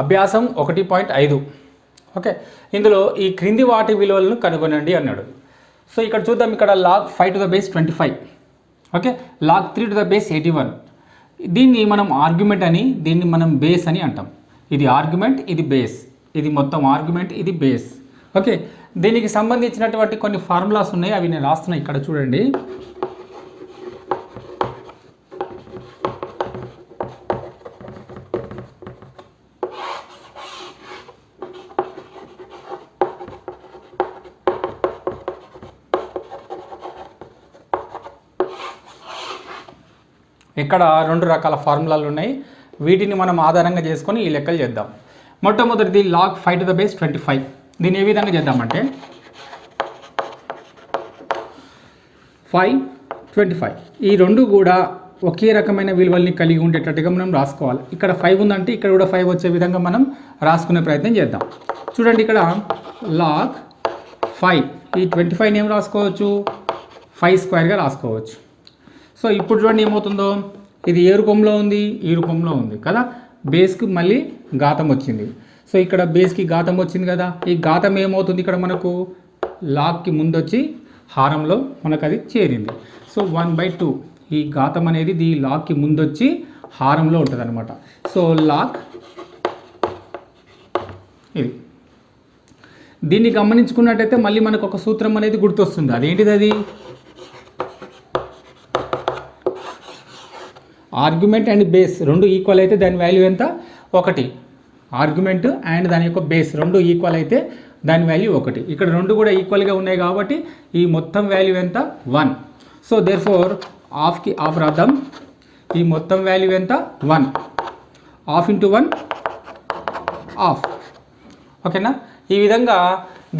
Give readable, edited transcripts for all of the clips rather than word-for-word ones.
అభ్యాసం 1.5. ఓకే, ఇందులో ఈ క్రింది వాటి విలువలను కనుగొనండి అన్నాడు. సో ఇక్కడ చూద్దాం, ఇక్కడ log 5 to the base 25, okay, log 3 to the base 81. దీన్ని మనం ఆర్గ్యుమెంట్ అని, దీన్ని మనం బేస్ అని అంటాం. ఇది ఆర్గ్యుమెంట్, ఇది బేస్, ఇది మొత్తం ఆర్గ్యుమెంట్, ఇది బేస్. ఓకే, దీనికి సంబంధించినటువంటి కొన్ని ఫార్ములాస్ ఉన్నాయి, అవి నేను రాస్తున్నా ఇక్కడ చూడండి. ఇక్కడ 2 రకాల ఫార్ములాలు ఉన్నాయి, వీటిని మనం ఆధారంగా చేసుకొని ఈ లెక్కలు చేద్దాం. మొట్టమొదటిది log 5 to the base 25. దీన్ని ఏ విధంగా చేద్దామంటే 5, 25 ఈ రెండు కూడా ఒకే రకమైన విలువల్ని కలిగి ఉండేటట్టుగా మనం రాసుకోవాలి. ఇక్కడ 5 ఉందంటే ఇక్కడ కూడా 5 వచ్చే విధంగా మనం రాసుకునే ప్రయత్నం చేద్దాం. చూడండి, ఇక్కడ log 5, ఈ 25ని ఏం రాసుకోవచ్చు, 5 స్క్వేర్గా రాసుకోవచ్చు. సో ఇప్పుడు చూడండి ఏమవుతుందో, ఇది ఏ రూపంలో ఉంది, ఈ రూపంలో ఉంది కదా, బేస్కి మళ్ళీ ఘాతం వచ్చింది. సో ఇక్కడ బేస్కి ఘాతం వచ్చింది కదా, ఈ ఘాతం ఏమవుతుంది, ఇక్కడ మనకు లాగ్కి ముందు వచ్చి హారంలో మనకు అది చేరింది. సో 1/2 ఈ ఘాతం అనేది ఈ లాగ్కి ముందు వచ్చి హారంలో ఉంటుంది అనమాట. సో లాగ్ ఇది. దీన్ని గమనించుకున్నట్టయితే మళ్ళీ మనకు ఒక సూత్రం అనేది గుర్తొస్తుంది. అదేంటిది, అది ఆర్గ్యుమెంట్ అండ్ బేస్ రెండు ఈక్వల్ అయితే దాని వాల్యూ ఎంత, 1. ఆర్గ్యుమెంట్ అండ్ దాని యొక్క బేస్ రెండు ఈక్వల్ అయితే దాని వాల్యూ 1. ఇక్కడ రెండు కూడా ఈక్వల్గా ఉన్నాయి కాబట్టి ఈ మొత్తం వాల్యూ ఎంత, 1. సో దేర్ఫోర్ హాఫ్కి హాఫ్ రాద్దాం, ఈ మొత్తం వాల్యూ ఎంత, 1. Half into 1 half. ఓకేనా, ఈ విధంగా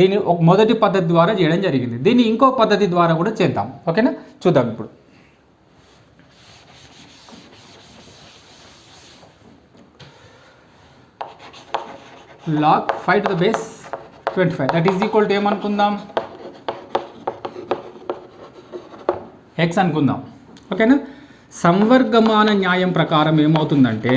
దీన్ని ఒక మొదటి పద్ధతి ద్వారా చేయడం జరిగింది. దీన్ని ఇంకో పద్ధతి ద్వారా కూడా చేద్దాం. ఓకేనా, చూద్దాం ఇప్పుడు. log 5 to the base 25 that is equal to ఏమనుకుందాం, x అనుకుందాం. ఓకేనా, సంవర్గమాన న్యాయం ప్రకారం ఏమవుతుందంటే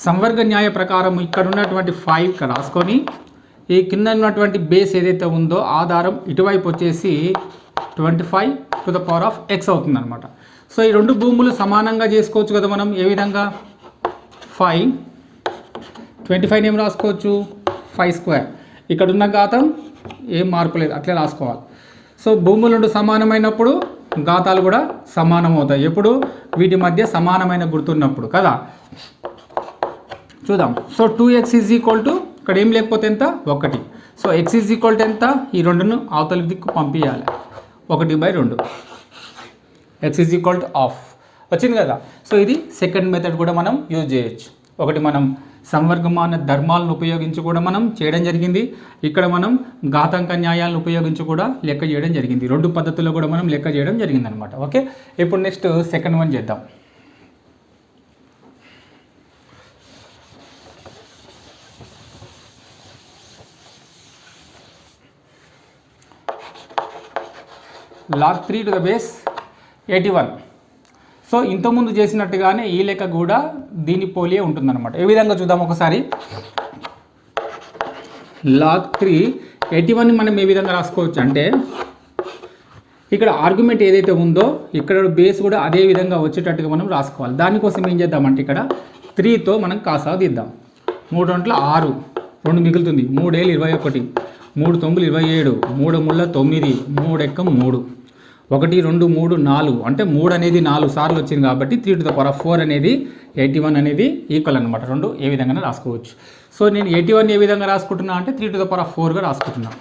సంవర్గ న్యాయ ప్రకారం ఇక్కడ ఉన్నటువంటి 5 ఇక్కడ రాసుకొని ఈ కింద ఉన్నటువంటి బేస్ ఏదైతే ఉందో ఆధారం ఇటువైపు వచ్చేసి 25 to the power of x అవుతుంది అనమాట. సో ఈ రెండు భూములు సమానంగా చేసుకోవచ్చు కదా మనం. ఏ విధంగా, 5 25 ఏం రాసుకోవచ్చు, 5 స్క్వేర్. ఇక్కడ ఉన్న ఘాతం ఏం మార్పు లేదు, అట్లే రాసుకోవాలి. సో భూములు రెండు సమానమైనప్పుడు ఘాతాలు కూడా సమానం అవుతాయి, ఎప్పుడు వీటి మధ్య సమానమైన గుర్తున్నప్పుడు కదా. చూద్దాం. So 2x is equal to ఇక్కడ ఏం లేకపోతే ఎంత, 1. So x is equal to ఎంత, ఈ రెండును అవతలి దిక్కు పంపించాలి, 1/2. x is equal to half వచ్చింది కదా. సో ఇది సెకండ్ మెథడ్ కూడా మనం యూజ్ చేయొచ్చు. ఒకటి మనం సంవర్గమాన ధర్మాలను ఉపయోగించి కూడా మనం చేయడం జరిగింది, ఇక్కడ మనం ఘాతాంక న్యాయాలను ఉపయోగించి కూడా లెక్క చేయడం జరిగింది. రెండు పద్ధతుల్లో కూడా మనం లెక్క చేయడం జరిగింది అనమాట. ఓకే, ఇప్పుడు నెక్స్ట్ సెకండ్ వన్ చేద్దాం. log 3 to the base 81. So ఇంతకుముందు చేసినట్టుగానే ఈ లెక్క కూడా దీని పోలియే ఉంటుందన్నమాట. ఏ విధంగా చూద్దాం ఒకసారి. log 3 81ని మనం ఏ విధంగా రాసుకోవచ్చు అంటే ఇక్కడ ఆర్గ్యుమెంట్ ఏదైతే ఉందో ఇక్కడ బేస్ కూడా అదే విధంగా వచ్చేటట్టుగా మనం రాసుకోవాలి. దానికోసం ఏం చేద్దామంటే ఇక్కడ 3తో మనం కాసా తీద్దాం. 3 గంటల 6, 2 మిగులుతుంది, 3 ఏళ్ళు 21, 3 9 27, 3 ముళ్ళ 9, 3 ఎక్కం 3, 1 2 3 4 అంటే 3 అనేది 4 సార్లు వచ్చింది కాబట్టి 3 to the power of 4 అనేది 81 అనేది ఈక్వల్ అనమాట. రెండు ఏ విధంగా రాసుకోవచ్చు. సో నేను 81 ఏ విధంగా రాసుకుంటున్నా అంటే 3 to the power of 4గా రాసుకుంటున్నా.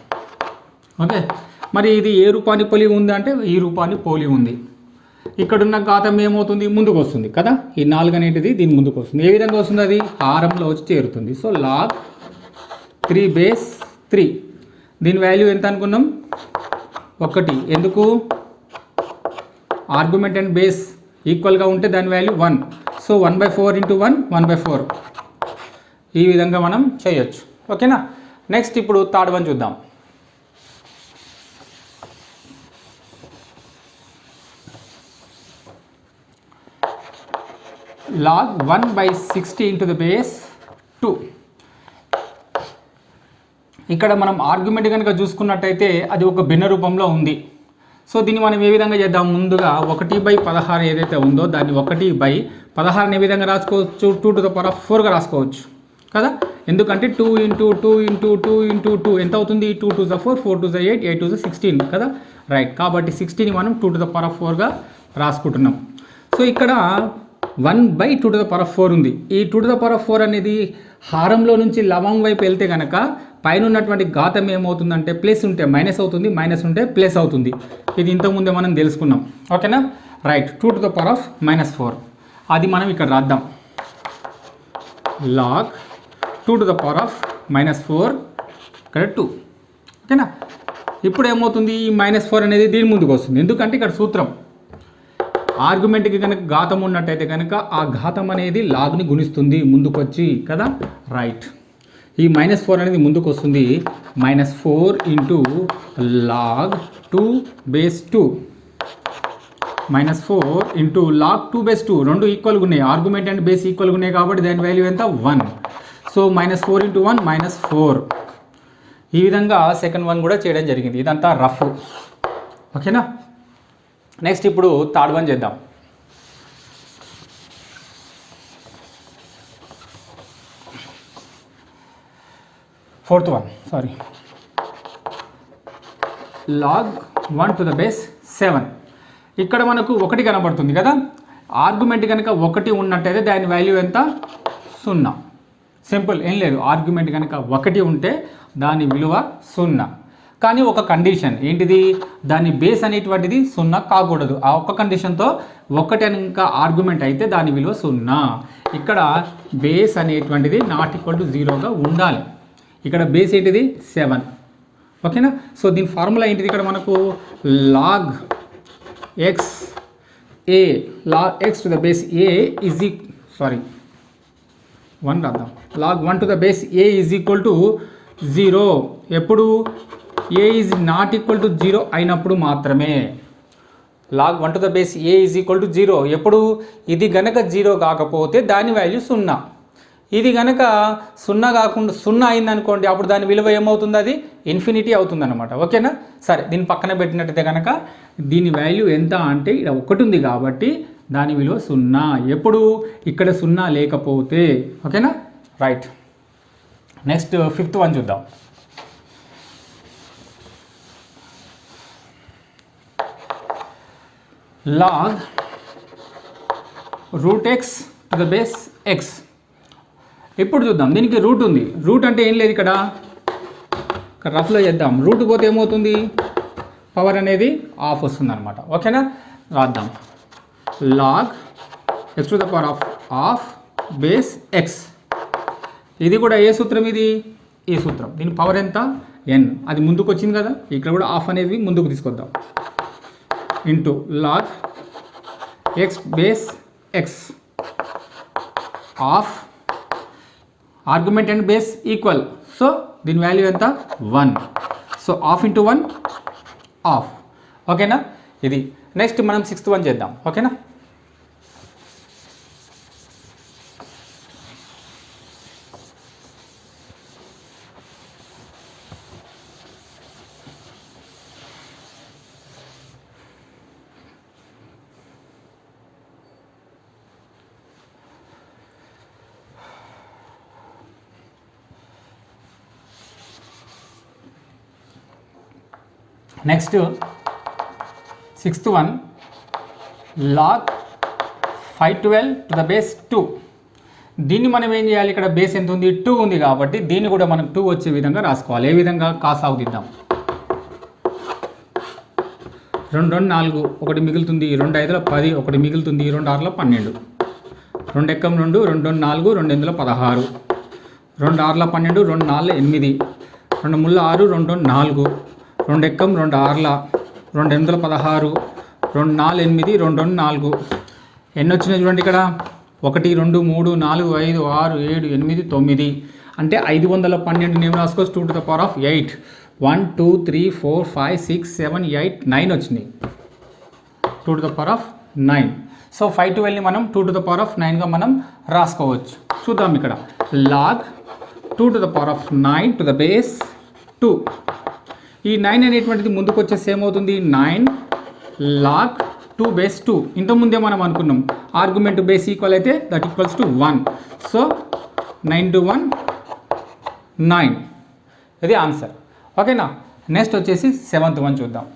ఓకే, మరి ఇది ఏ రూపాన్ని పోలి ఉంది అంటే ఈ రూపాన్ని పోలి ఉంది. ఇక్కడున్న ఘాతం ఏమవుతుంది, ముందుకు వస్తుంది కదా, ఈ 4 అనేటిది దీని ముందుకు వస్తుంది. ఏ విధంగా వస్తుంది, అది హారంలో వచ్చి చేరుతుంది. సో log 3 base 3 దీని వాల్యూ ఎంత అనుకున్నాం, 1. ఎందుకు, ఆర్గ్యుమెంట్ అండ్ బేస్ ఈక్వల్గా ఉంటే దాని వాల్యూ 1. సో 1/4 ఇంటూ 1 1/4 ఈ విధంగా మనం చేయొచ్చు. ఓకేనా, నెక్స్ట్ ఇప్పుడు థర్డ్ వన్ చూద్దాం. log 1/60 into the base 2. ఇక్కడ మనం ఆర్గ్యుమెంట్ కనుక చూసుకున్నట్టయితే అది ఒక భిన్న రూపంలో ఉంది. సో దీన్ని మనం ఏ విధంగా చేద్దాం, ముందుగా 1/16 ఏదైతే ఉందో దాన్ని 1/16 ఏ విధంగా రాసుకోవచ్చు, 2 to the power of 4గా రాసుకోవచ్చు కదా. ఎందుకంటే 2 into 2 into 2 into 2 ఎంత అవుతుంది, 2 2s are 4, 4 2s are 8, 8 2s are 16 కదా. రైట్, కాబట్టి 16ని మనం 2 to the power of 4గా రాసుకుంటున్నాం. సో ఇక్కడ 1/2 to the power of 4 ఉంది. ఈ 2 to the power of 4 అనేది హారంలో నుంచి లవం వైపు వెళ్తే కనుక పైన ఉన్నటువంటి ఘాతం ఏమవుతుందంటే ప్లస్ ఉంటే మైనస్ అవుతుంది, మైనస్ ఉంటే ప్లస్ అవుతుంది. ఇది ఇంతకుముందే మనం తెలుసుకున్నాం. ఓకేనా. Right, 2 to the power of -4 అది మనం ఇక్కడ రాద్దాం. log 2 to the power of -4 ఇక్కడ 2. ఓకేనా. ఇప్పుడు ఏమవుతుంది, ఈ -4 అనేది దీని ముందుకు వస్తుంది. ఎందుకంటే ఇక్కడ సూత్రం ఆర్గ్యుమెంట్కి కనుక ఘాతం ఉన్నట్టయితే కనుక ఆ ఘాతం అనేది లాగ్ని గుణిస్తుంది ముందుకు వచ్చి కదా. రైట్, ఈ -4 అనేది ముందుకు వస్తుంది. -4 into log 2/2 -4 into log 2/2 రెండు ఈక్వల్గా ఉన్నాయి. ఆర్గ్యుమెంట్ అండ్ బేస్ ఈక్వల్గా ఉన్నాయి కాబట్టి దాని వాల్యూ ఎంత, 1. So -4 into 1 -4. ఈ విధంగా సెకండ్ వన్ కూడా చేయడం జరిగింది. ఇదంతా రఫ్. ఓకేనా. నెక్స్ట్ ఇప్పుడు థర్డ్ వన్ చేద్దాం. Fourth one log 1 to the base 7. ఇక్కడ మనకు 1 కనబడుతుంది కదా. ఆర్గ్యుమెంట్ కనుక 1 ఉన్నట్టయితే దాని వాల్యూ ఎంత, 0. సింపుల్, ఏం లేదు. ఆర్గ్యుమెంట్ కనుక 1 ఉంటే దాని విలువ 0. కానీ ఒక కండిషన్ ఏంటిది, దాని బేస్ అనేటువంటిది 0 కాకూడదు. ఆ ఒక్క కండిషన్తో 1 కనుక ఆర్గ్యుమెంట్ అయితే దాని విలువ 0. ఇక్కడ బేస్ అనేటువంటిది ≠ 0గా ఉండాలి. ఇక్కడ బేస్ ఏంటిది, 7. ఓకేనా. సో దీని ఫార్ములా ఏంటిది, ఇక్కడ మనకు log x to the base a is log 1 to the base a is equal to 0. ఎప్పుడు a is ≠ 0 అయినప్పుడు మాత్రమే. log 1 to the base a is equal to 0 ఎప్పుడు, ఇది గనక 0 కాకపోతే దాని వాల్యూ 0. ఇది కనుక 0 కాకుండా 0 అయిందనుకోండి, అప్పుడు దాని విలువ ఏమవుతుంది, అది ఇన్ఫినిటీ అవుతుంది అనమాట. ఓకేనా. సరే, దీన్ని పక్కన పెట్టినట్టయితే కనుక దీని వాల్యూ ఎంత అంటే ఇక్కడ 1 ఉంది కాబట్టి దాని విలువ 0. ఎప్పుడు, ఇక్కడ 0 లేకపోతే. ఓకేనా. రైట్, నెక్స్ట్ ఫిఫ్త్ వన్ చూద్దాం. log √x to the base x. ఇప్పుడు చూద్దాం, దీనికి రూట్ ఉంది. రూట్ అంటే ఏం లేదు, ఇక్కడ రఫ్లో చేద్దాం. రూట్ పోతే ఏమవుతుంది, పవర్ అనేది ఆఫ్ వస్తుంది అనమాట. ఓకేనా. రాద్దాం. log x to the power of half base x. ఇది కూడా ఏ సూత్రం, ఇది ఈ సూత్రం. దీని పవర్ ఎంత, n. అది ముందుకు వచ్చింది కదా, ఇక్కడ కూడా హాఫ్ అనేది ముందుకు తీసుకొద్దాం. Into log x base x of argument and base equal. So దీని వాల్యూ ఎంత, 1. So half into 1 half. ఓకేనా. ఇది నెక్స్ట్ మనం 6th వన్ చేద్దాం. ఓకేనా. Next 6th one log 512 to the base 2. దీన్ని మనం ఏం చేయాలి, ఇక్కడ బేస్ ఎంత ఉంది, 2 ఉంది కాబట్టి దీన్ని కూడా మనం 2 వచ్చే విధంగా రాసుకోవాలి. ఏ విధంగా, కాసాగుదిద్దాం. 2 2 4, 1 మిగులుతుంది, 2 5 10, 1 మిగులుతుంది, 2 6 12, 2 ఎక్కం 2, 2 4, 2 8 16, 2 6 12, 2 4 8, 2 ముళ్ళ 6, 2 4, 2 ఎక్కం 2 6, 2 8 16, 2 4 8, 2 2 4. ఎన్ని వచ్చినాయి చూడండి ఇక్కడ, 1 2 3 4 5 6 7 8 9. అంటే 512 నేమ్ రాసుకోవచ్చు. 2 to the power of 8. 1 2 3 4 5 6 7 8 9 వచ్చినాయి. 2 to the power of 9. So 512ని మనం 2 to the power of 9గా మనం రాసుకోవచ్చు. చూద్దాం ఇక్కడ log 2 to the power of 9 to the base 2. ఈ 9 అనేటువంటిది ముందుకు వచ్చేసి ఏమవుతుంది 9 log 2 base 2. ఇంతకుముందే మనం అనుకున్నాం ఆర్గ్యుమెంట్ బేస్ ఈక్వల్ అయితే that equals to 1. So 9 to 1 9. ఇది ఆన్సర్. ఓకేనా. నెక్స్ట్ వచ్చేసి 7th వన్ చూద్దాం.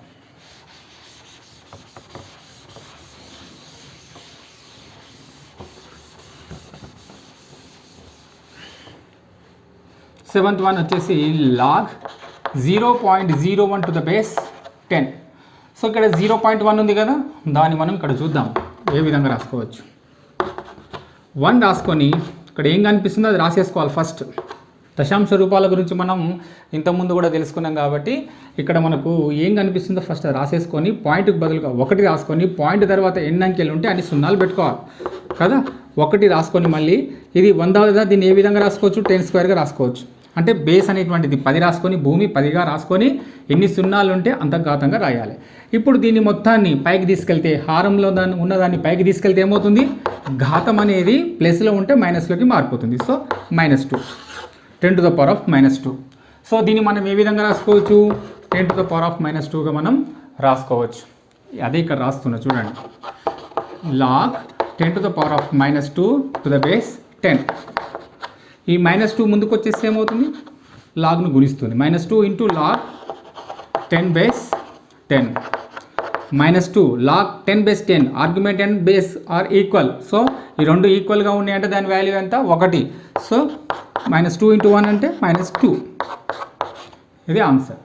సెవెంత్ వన్ వచ్చేసి log 0.01 to the base 10. So ఇక్కడ 0.1 ఉంది కదా, దాన్ని మనం ఇక్కడ చూద్దాం ఏ విధంగా రాసుకోవచ్చు. 1 రాసుకొని ఇక్కడ ఏం కనిపిస్తుందో అది రాసేసుకోవాలి ఫస్ట్. దశాంశ రూపాల గురించి మనం ఇంతకుముందు కూడా తెలుసుకున్నాం కాబట్టి ఇక్కడ మనకు ఏం కనిపిస్తుందో ఫస్ట్ రాసేసుకొని పాయింట్కి బదులుగా 1 రాసుకొని పాయింట్ తర్వాత ఎన్ని అంకెలు ఉంటే అన్ని సున్నాలు పెట్టుకోవాలి కదా. 1 రాసుకొని మళ్ళీ ఇది 100 దీన్ని ఏ విధంగా రాసుకోవచ్చు 10 స్క్వేర్గా రాసుకోవచ్చు. అంటే బేస్ అనేటువంటిది 10 రాసుకొని భూమి 10గా రాసుకొని ఎన్ని సున్నాలు ఉంటే అంత ఘాతంగా రాయాలి. ఇప్పుడు దీన్ని మొత్తాన్ని పైకి తీసుకెళ్తే హారంలో ఉన్నదాన్ని పైకి తీసుకెళ్తే ఏమవుతుంది ఘాతం అనేది ప్లస్లో ఉంటే మైనస్లోకి మారిపోతుంది. So -2 10 to the power of -2. So దీన్ని మనం ఏ విధంగా రాసుకోవచ్చు 10 to the power of -2గా మనం రాసుకోవచ్చు. అదే ఇక్కడ రాస్తున్నా చూడండి log 10 to the power of -2 to the base 10. ఈ -2 ముందుకు వచ్చేస్తే ఏమవుతుంది లాగ్ను గుణిస్తుంది. -2 into log 10 base 10 -2 log 10 base 10. Argument and base are equal. So ఈ రెండు ఈక్వల్గా ఉన్నాయంటే దాని వాల్యూ ఎంత 1. సో -2 into 1 అంటే -2. ఇది answer.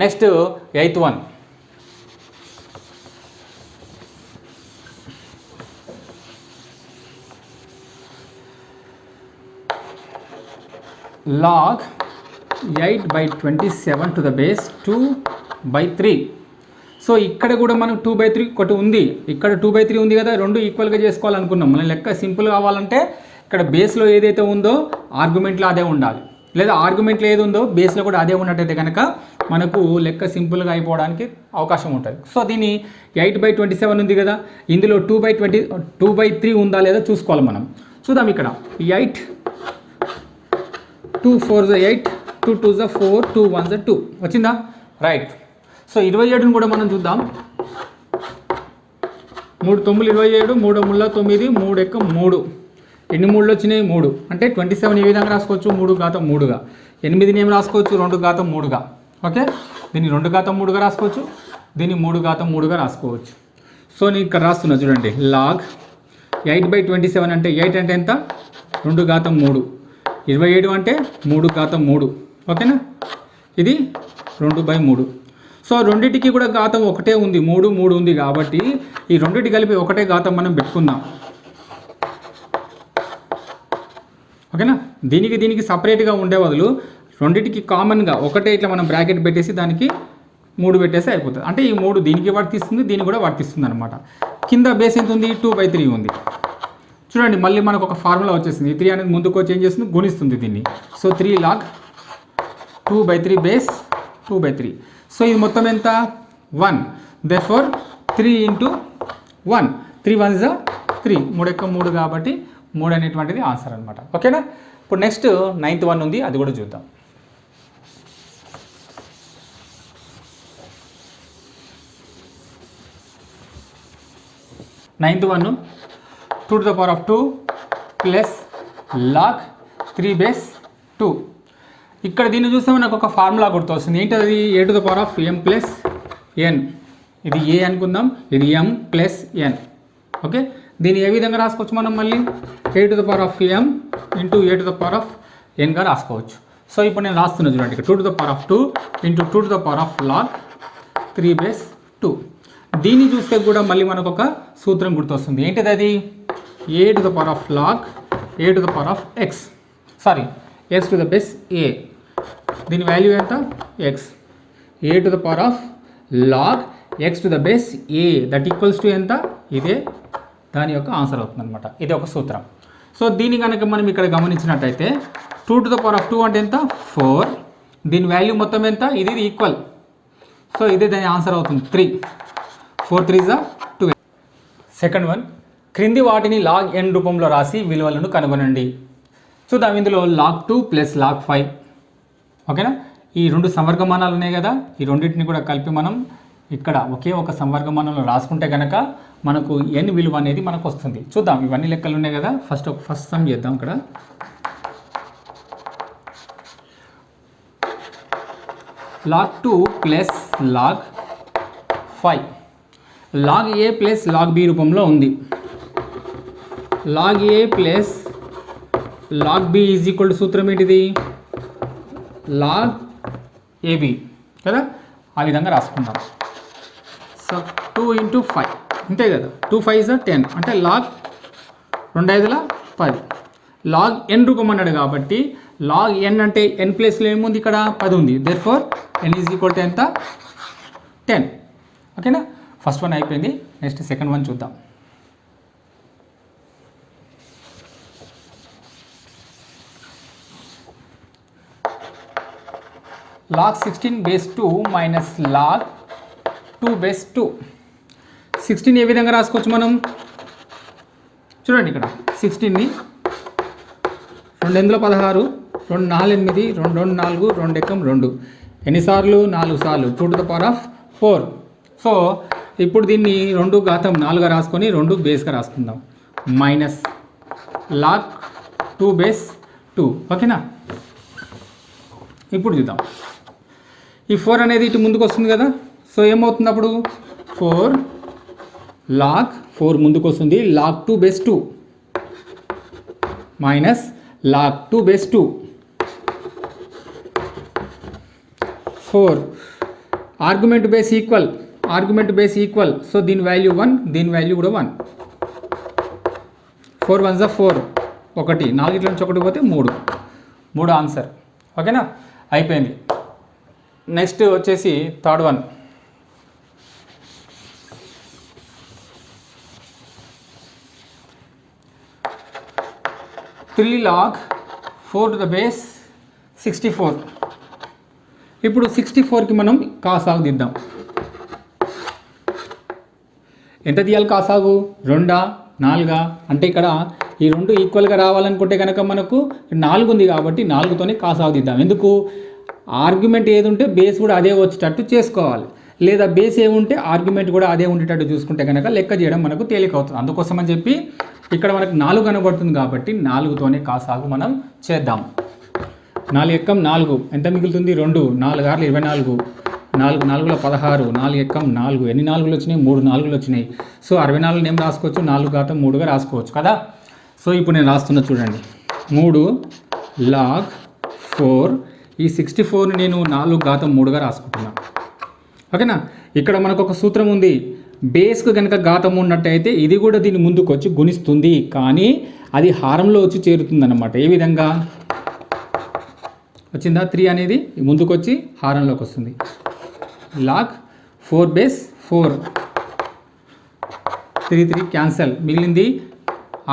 Next 8th one. log 8/27 to the base 2/3. So ఇక్కడ కూడా మనకు 2/3 ఒకటి ఉంది, ఇక్కడ 2/3 ఉంది కదా, రెండు ఈక్వల్గా చేసుకోవాలనుకున్నాం. మన లెక్క సింపుల్ కావాలంటే ఇక్కడ బేస్లో ఏదైతే ఉందో ఆర్గ్యుమెంట్లో అదే ఉండాలి, లేదా ఆర్గ్యుమెంట్లో ఏది ఉందో బేస్లో కూడా అదే ఉన్నట్టయితే కనుక మనకు లెక్క సింపుల్గా అయిపోవడానికి అవకాశం ఉంటుంది. సో దీన్ని 8/27 ఉంది కదా, ఇందులో 2/3 ఉందా లేదా చూసుకోవాలి మనం. చూద్దాం ఇక్కడ 8 2 4 8 2 2 4 2 1 2 వచ్చిందా రైట్. సో 27ని కూడా మనం చూద్దాం. 3 9 27 3 3 9 3 1 3. ఎన్ని 3లు వచ్చినాయి 3. అంటే 27 ఏ విధంగా రాసుకోవచ్చు 3 ఘాతం 3గా. 8ని ఏం రాసుకోవచ్చు 2 ఘాతం 3గా. ఓకే, దీన్ని 2 ఘాతం 3గా రాసుకోవచ్చు, దీన్ని 3 ఘాతం 3గా రాసుకోవచ్చు. సో నేను ఇక్కడ రాస్తున్నా చూడండి log 8/27 అంటే 8 అంటే ఎంత 2 ఘాతం 3, 27 అంటే 3 ఘాతం 3. ఓకేనా, ఇది 2/3. సో రెండింటికి కూడా ఘాతం ఒకటే ఉంది, 3 3 ఉంది కాబట్టి ఈ రెండింటి కలిపి ఒకటే ఘాతం మనం పెట్టుకుందాం. ఓకేనా, దీనికి సపరేట్గా ఉండే బదులు రెండింటికి కామన్గా ఒకటే ఇట్లా మనం బ్రాకెట్ పెట్టేసి దానికి 3 పెట్టేసి అయిపోతుంది. అంటే ఈ 3 దీనికి వర్తిస్తుంది, దీనికి కూడా వర్తిస్తుంది అనమాట. కింద బేస్ ఎంత ఉంది 2/3 ఉంది. చూడండి మళ్ళీ మనకు ఒక ఫార్ములా వచ్చేసింది. 3 అనేది ముందుకు వచ్చి ఏం చేస్తుంది గుణిస్తుంది దీన్ని. So 3 log 2/3 base 2/3. సో ఇది మొత్తం ఎంత 1. దేర్ఫోర్ 3 into 1 3 1 is 3 3 1 3 కాబట్టి 3 అనేటువంటిది ఆన్సర్ అనమాట. ఓకేనా. ఇప్పుడు నెక్స్ట్ 9th వన్ ఉంది, అది కూడా చూద్దాం. Ninth one 2 to the power of 2 plus log 3 base 2. ఇక్కడ దీన్ని చూస్తే నాకు ఒక ఫార్ములా గుర్తొస్తుంది. ఏంటి అది a to the power of m plus n. ఇది a అనుకుందాం, ఇది m plus n. ఓకే, దీన్ని ఏ విధంగా రాసుకోవచ్చు మనం మళ్ళీ a to the power of m into a to the power of n గా రాసుకోవచ్చు. సో ఇప్పుడు నేను రాస్తున్నా చూడండి ఇక్కడ 2 to the power of 2 into 2 to the power of log 3 base 2. దీన్ని చూస్తే కూడా మళ్ళీ మనకు ఒక సూత్రం గుర్తొస్తుంది. ఏంటిది అది a to the power of log a to the power of x, sorry x to the base a. దీని వాల్యూ ఎంత x. a to the power of log x to the base a that equals to ఎంత, ఇదే దాని యొక్క answer అవుతుంది అనమాట. ఇది ఒక సూత్రం. సో దీన్ని కనుక మనం ఇక్కడ గమనించినట్టయితే 2 to the power of 2 అంటే ఎంత 4. దీని వాల్యూ మొత్తం ఎంత, ఇది ఈక్వల్. సో ఇదే దాని ఆన్సర్ అవుతుంది 3. 4 3 is 12. సెకండ్ వన్, క్రింది వాటిని లాగ్ n రూపంలో రాసి విలువలను కనుగొనండి. చూద్దాం. ఇందులో log2 ప్లస్ log5. ఓకేనా, ఈ రెండు సంవర్గమానాలు ఉన్నాయి కదా, ఈ రెండింటిని కూడా కలిపి మనం ఇక్కడ ఒకే ఒక సంవర్గమానంలో రాసుకుంటే కనుక మనకు n విలువ అనేది మనకు వస్తుంది. చూద్దాం, ఇవన్నీ లెక్కలు ఉన్నాయి కదా. ఫస్ట్ సమ్ చేద్దాం. ఇక్కడ log2 plus log5 log a plus log b రూపంలో ఉంది. log a plus log b is equal to సూత్రం ఏంటిది? log ab కదా, ఆ విధంగా రాసుకుందాం. సో 2 × 5 అంతే కదా, 2 5 10 అంటే log 2 5 10. log n రూపం అన్నాడు కాబట్టి log n అంటే n ప్లేస్లో ఏముంది? ఇక్కడ 10 ఉంది. Therefore n is equal to ఎంత? 10. ఓకేనా, ఫస్ట్ వన్ అయిపోయింది. నెక్స్ట్ సెకండ్ వన్ చూద్దాం. log 16 base 2 minus log 2 base 2. 16 ఏ విధంగా రాసుకోవచ్చు మనం? చూడండి, ఇక్కడ 16ని 2 8 16, 2 4 8, 2 2 4, 2 1 2. ఎన్నిసార్లు? 4 సార్లు. 2 to the power of 4. So ఇప్పుడు దీన్ని 2 ఘాతం 4గా రాసుకొని 2 బేస్గా రాసుకుందాం. Minus log 2 base 2. ఓకేనా, ఇప్పుడు చూద్దాం. ఈ 4 అనేది ఇటు ముందుకు వస్తుంది కదా, సో ఏమవుతుంది అప్పుడు? 4 log 4 ముందుకు వస్తుంది. log 2 base 2 minus log 2 base 2. 4 argument base equal. So దీని వాల్యూ 1, దీని వాల్యూ కూడా 1. 4 1 4, 1. 4 నుంచి 1 పోతే 3 ఆన్సర్. ఓకేనా, అయిపోయింది. నెక్స్ట్ వచ్చేసి third one. Three log 4 to the base 64. ఇప్పుడు 64కి మనం కాసాగు దిద్దాం. ఎంత తీయాలి కాసాగు? 2 4 అంటే ఇక్కడ ఈ 2 ఈక్వల్గా రావాలనుకుంటే కనుక మనకు 4 ఉంది కాబట్టి 4తోనే కాసాగు దిద్దాం. ఎందుకు? ఆర్గ్యుమెంట్ ఏది ఉంటే బేస్ కూడా అదే వచ్చేటట్టు చేసుకోవాలి, లేదా బేస్ ఏముంటే ఆర్గ్యుమెంట్ కూడా అదే ఉండేటట్టు చూసుకుంటే కనుక లెక్క చేయడం మనకు తేలిక అవుతుంది. అందుకోసం అని చెప్పి ఇక్కడ మనకు 4 కనబడుతుంది కాబట్టి 4తోనే కాసాగు మనం చేద్దాం. 4 ఎక్కం 4 ఎంత మిగులుతుంది? 2. 4 6 24, 4 4 16, 4 ఎక్కం 4. ఎన్ని 4లు వచ్చినాయి? 3 4లు వచ్చినాయి. సో 64 ఏం రాసుకోవచ్చు? 4 ఘాతం 3గా రాసుకోవచ్చు కదా. సో ఇప్పుడు నేను రాస్తున్నా చూడండి. 3 log 4. ఈ 64ని నేను 4 ఘాతం 3గా రాసుకుంటున్నాను. ఓకేనా, ఇక్కడ మనకు ఒక సూత్రం ఉంది. బేస్కు కనుక ఘాతం ఉన్నట్టయితే ఇది కూడా దీని ముందుకు వచ్చి గుణిస్తుంది, కానీ అది హారంలో వచ్చి చేరుతుంది అన్నమాట. ఏ విధంగా వచ్చిందా? 3 అనేది ముందుకు వచ్చి హారంలోకి వస్తుంది. log 4 base 4. 3 3 క్యాన్సల్, మిగిలింది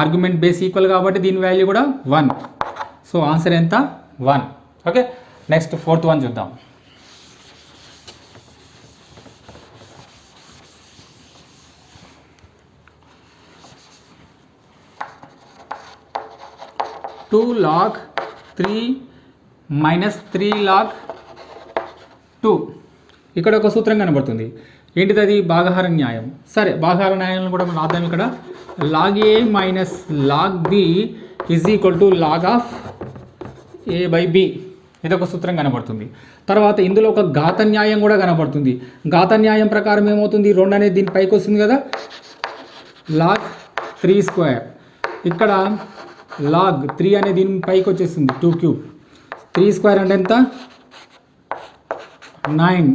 ఆర్గ్యుమెంట్ బేస్ ఈక్వల్ కాబట్టి దీని వాల్యూ కూడా 1. సో ఆన్సర్ ఎంత? 1. ఓకే, నెక్స్ట్ ఫోర్త్ వన్ చూద్దాం. Two log 3 minus 3 log 2. ఇక్కడ ఒక సూత్రం కనబడుతుంది. ఏంటిది అది? భాగహార న్యాయం. సరే, భాగహార న్యాయాలను కూడా మనం రాద్దాం. ఇక్కడ log a minus log b is equal to log of a by b. ఇదొక సూత్రం కనబడుతుంది. తర్వాత ఇందులో ఒక ఘాత న్యాయం కూడా కనబడుతుంది. ఘాత న్యాయం ప్రకారం ఏమవుతుంది? 2 అనేది దీని పైకి వస్తుంది కదా, log 3². ఇక్కడ log 3 అనేది దీని పైకి వచ్చేస్తుంది 2³ 3² అంటే ఎంత? 9.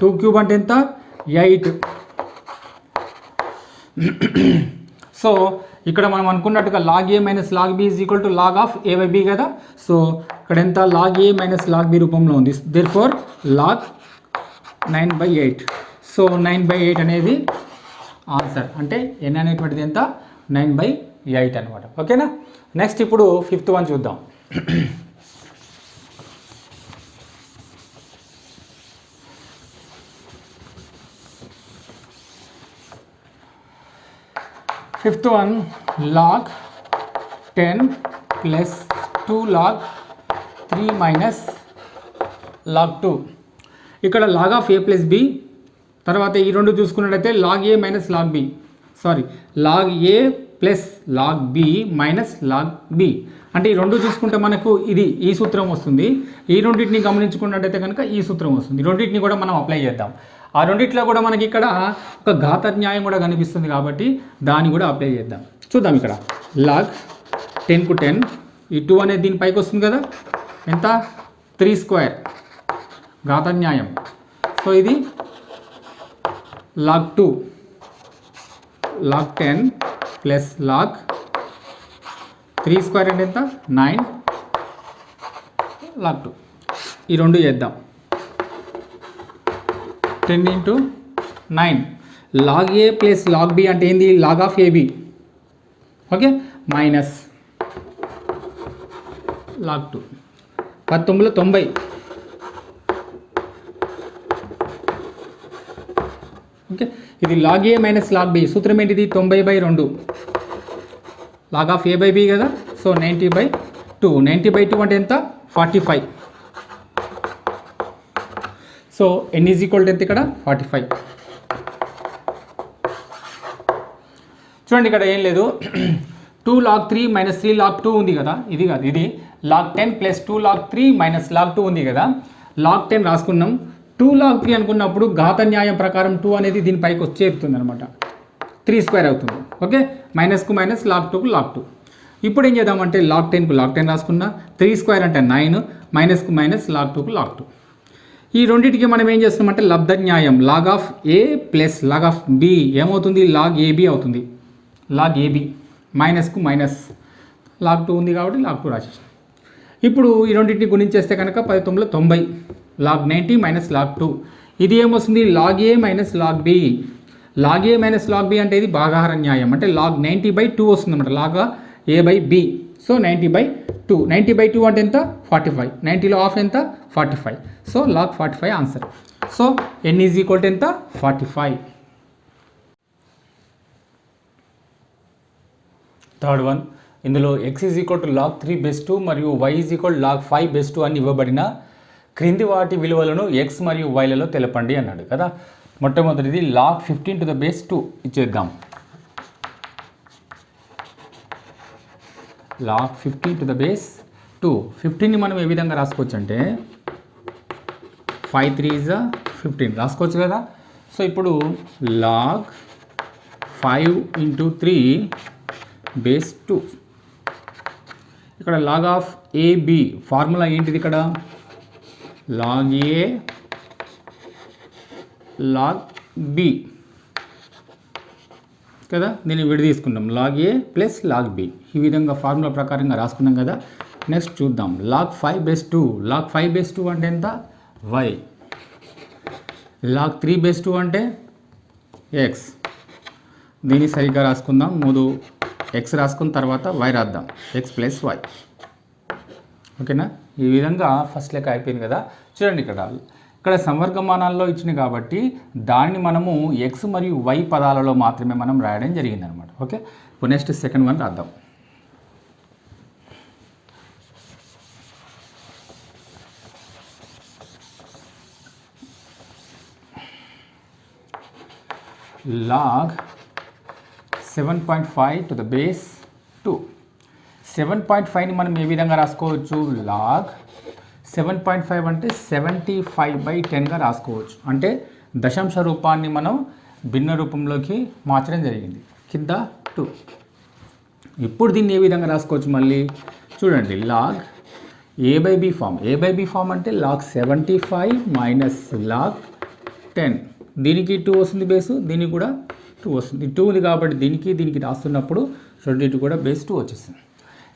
2³ అంటే ఎంత? 8. సో ఇక్కడ మనం అనుకున్నట్టుగా log a minus log b is equal to log of a by b కదా. సో ఇక్కడ ఎంత? log a minus log b రూపంలో ఉంది. Therefore log 9/8. సో 9/8 అనేది ఆన్సర్. అంటే n అనేటువంటిది ఎంత? 9/8 అనమాట. ఓకేనా, నెక్స్ట్ ఇప్పుడు ఫిఫ్త్ వన్ చూద్దాం. Fifth one log 10 plus 2 log 3 minus log 2. ఇక్కడ log of A plus b, తర్వాత ఈ రెండు చూసుకున్నట్టయితే లాగ్ ఏ minus log b, sorry log ఏ plus log b minus log B. అంటే ఈ రెండు చూసుకుంటే మనకు ఇది ఈ సూత్రం వస్తుంది. ఈ రెండింటిని గమనించుకున్నట్టయితే కనుక ఈ సూత్రం వస్తుంది. రెండింటిని కూడా మనం అప్లై చేద్దాం. ఆ రెండిట్లో కూడా మనకి ఇక్కడ ఒక ఘాత న్యాయం కూడా కనిపిస్తుంది కాబట్టి దాన్ని కూడా అప్లై చేద్దాం. చూద్దాం. ఇక్కడ లాగ్ 10కు 10, ఈ 2 అనేది దీని పైకి వస్తుంది కదా, ఎంత 3 స్క్వేర్ ఘాత న్యాయం. సో ఇది log 2 log 10 plus log 3 square అంటే ఎంత 9 లాగ్ 2. ఈ రెండు చేద్దాం. 10 ఇంటూ 9 లాగ్ ఏ ప్లస్ లాగ్ బి అంటే ఏంది, log of AB, okay, minus log 2. 19లో 90, ఓకే. ఇది లాగ్ ఏ మైనస్ లాగ్ బి, సూత్రం ఏంటిది 90/2 log of A by B కదా. సో 90/2, 90/2 అంటే ఎంత 45. So n is equal to ఎంత ఇక్కడ 45. చూడండి ఇక్కడ ఏం లేదు, 2 లాగ్ 3 మైనస్ 3 లాగ్ 2 ఉంది కదా, ఇది కాదు, ఇది log 10 plus 2 log 3 minus log 2 ఉంది కదా. లాగ్ 10 రాసుకున్నాం. 2 లాగ్ 3 అనుకున్నప్పుడు ఘాత న్యాయం ప్రకారం 2 అనేది దీనిపైకి వచ్చేస్తుంది అనమాట, 3 స్క్వేర్ అవుతుంది, ఓకే. మైనస్కు మైనస్ లాగ్ 2కు లాగ్ 2. ఇప్పుడు ఏం చేద్దామంటే లాగ్ 10కు లాగ్ 10 రాసుకున్నా, 3 స్క్వేర్ అంటే 9, మైనస్కు మైనస్ లాగ్ 2కు లాగ్ 2. ఈ రెండింటికి మనం ఏం చేస్తామంటే లబ్ధ న్యాయం, log of A plus log of B ఏమవుతుంది, లాగ్ ఏబి అవుతుంది. లాగ్ ఏబి మైనస్కు మైనస్ లాగ్ 2 ఉంది కాబట్టి లాగ్ 2 రాసేసాం. ఇప్పుడు ఈ రెండింటిని గుణించేస్తే కనుక 19లో 90 లాగ్ 90 మైనస్ లాగ్ 2. ఇది ఏమొస్తుంది, లాగ్ ఏ మైనస్ లాగ్ బి. లాగ్ ఏ మైనస్ లాగ్ బి అంటే ఇది భాగాహార న్యాయం, అంటే లాగ్ 90/2 వస్తుంది అనమాట, log A by B. So 90/2, 90/2 అంటే ఎంత 45, 90లో హాఫ్ ఎంత 45. So log 45 answer. So n is equal to ఎంత 45. థర్డ్ వన్, ఇందులో x is equal to log 3/2 మరియు y ఈజ్ ఈక్వల్ లాగ్ 5/2 అని ఇవ్వబడిన క్రింది వాటి విలువలను x మరియు yలలో తెలపండి అన్నాడు కదా. మొట్టమొదటిది లాగ్ 15^2 ఇచ్చేద్దాం. లాగ్ 15^2, 15ని మనం ఏ విధంగా రాసుకోవచ్చు అంటే 5 3 is 15 రాసుకోవచ్చు కదా. సో ఇప్పుడు లాగ్ 5 × 3/2. ఇక్కడ లాగ్ ఆఫ్ ఏబి ఫార్ములా ఏంటిది, ఇక్కడ లాగ్ ఏ లాగ్ బి కదా, దీన్ని విడి తీసుకున్నాం, లాగ్ ఏ ప్లస్ లాగ్ బి. ఈ విధంగా ఫార్ములా ప్రకారంగా రాసుకున్నాం కదా. నెక్స్ట్ చూద్దాం, లాగ్ 5/2, లాగ్ 5/2 అంటే ఎంత y, లాగ్ 3/2 అంటే x. దీన్ని సరిగ్గా రాసుకుందాం, ముందు x రాసుకున్న తర్వాత y రాద్దాం, x ప్లస్ y, ఓకేనా. ఈ విధంగా ఫస్ట్ లెక్క అయిపోయింది కదా. చూడండి ఇక్కడ సంవర్గమానాల్లో ఇచ్చినాయి కాబట్టి దాన్ని మనము x మరియు y పదాలలో మాత్రమే మనం రాయడం జరిగింది అనమాట, ఓకే. ఇప్పుడు నెక్స్ట్ సెకండ్ వన్ రాద్దాం. లాగ్ 7.5^2. 7.5ని మనం ఏ విధంగా రాసుకోవచ్చు, లాగ్ 7.5 అంటే 75/10గా రాసుకోవచ్చు. అంటే దశాంశ రూపాన్ని మనం భిన్న రూపంలోకి మార్చడం జరిగింది, కింద 2. ఇప్పుడు దీన్ని ఏ విధంగా రాసుకోవచ్చు మళ్ళీ చూడండి, log a/b form. a/b form అంటే లాగ్ 75 మైనస్ లాగ్ 10. దీనికి 2 వస్తుంది బేసు, దీనికి కూడా 2 వస్తుంది. 2 ఉంది కాబట్టి దీనికి రాస్తున్నప్పుడు రెండింటి కూడా బేస్ 2 వచ్చేస్తుంది.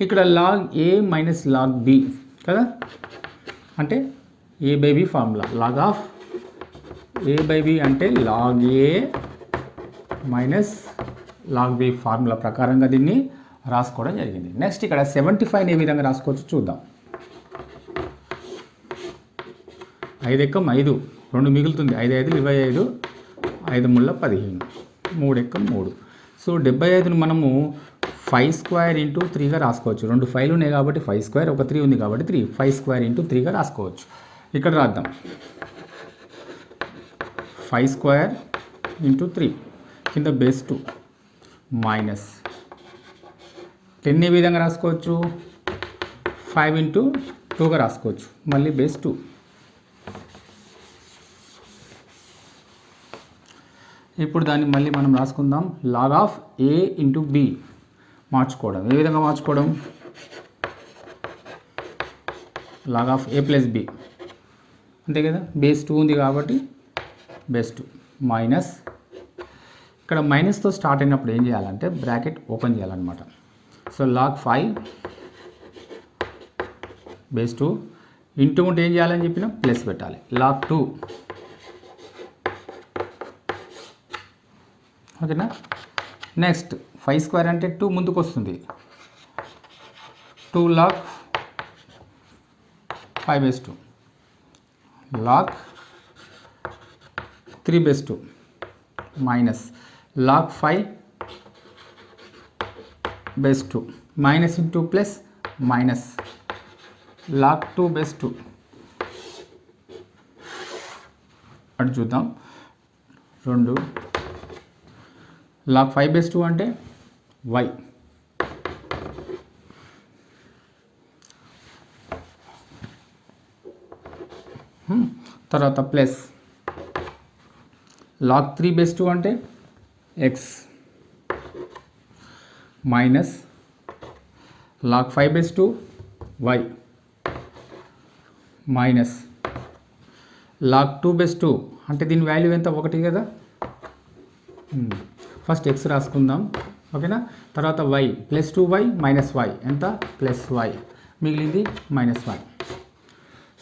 ఇక్కడ లాగ్ ఏ మైనస్ లాగ్ బి కదా, అంటే a/b formula. Log of a/b అంటే లాగ్ ఏ మైనస్ లాగ్ బి ఫార్ములా ప్రకారంగా దీన్ని రాసుకోవడం జరిగింది. నెక్స్ట్ ఇక్కడ 75ని ఏ విధంగా రాసుకోవచ్చు చూద్దాం. 5 ఎక్కం 5, 2 మిగులుతుంది, 5 5 25, 5 3 15, 3 ఎక్కం 3. సో సో 75ని మనము 5 స్క్వేర్ ఇంటూ 3గా రాసుకోవచ్చు. 2 5లు ఉన్నాయి కాబట్టి 5 స్క్వేర్, ఒక 3 ఉంది కాబట్టి 3, 5 స్క్వేర్ ఇంటూ 3గా రాసుకోవచ్చు. ఇక్కడ రాద్దాం 5 స్క్వేర్ ఇంటూ 3 కింద బేస్ 2 మైనస్ 10 ఏ విధంగా రాసుకోవచ్చు, 5 ఇంటూ 2గా రాసుకోవచ్చు, మళ్ళీ బేస్ 2. ఇప్పుడు దాన్ని మళ్ళీ మనం రాసుకుందాం. Log of a into b మార్చుకోవడం. ఏ విధంగా మార్చుకోవడం, log of A plus b అంతే కదా, బేస్ 2 ఉంది కాబట్టి బేస్ 2 మైనస్, ఇక్కడ మైనస్తో స్టార్ట్ అయినప్పుడు ఏం చేయాలంటే బ్రాకెట్ ఓపెన్ చేయాలన్నమాట. సో లాగ్ 5 బేస్ 2 ఇంటూ ఉంటే ఏం చేయాలని చెప్పిన ప్లస్ పెట్టాలి. లాగ్ 2 ఓకేనా. నెక్స్ట్ 5 స్క్వేర్ అంటే 2 ముందుకు వస్తుంది, 2 log 5 base 2 log 3 base 2 minus log 5 base 2 minus into plus minus log 2 base 2. అటు చూద్దాం 2 లాగ్ 5 బేస్ 2 అంటే y తర్వాత ప్లస్ లాగ్ 3 బేస్ 2 అంటే x minus log 5 base 2 y minus log 2 base 2 అంటే దీని వాల్యూ ఎంత, 1 కదా. ఫస్ట్ x రాసుకుందాం ఓకేనా. తర్వాత y plus 2y minus y ఎంత ప్లస్ y, మిగిలింది మైనస్ 1.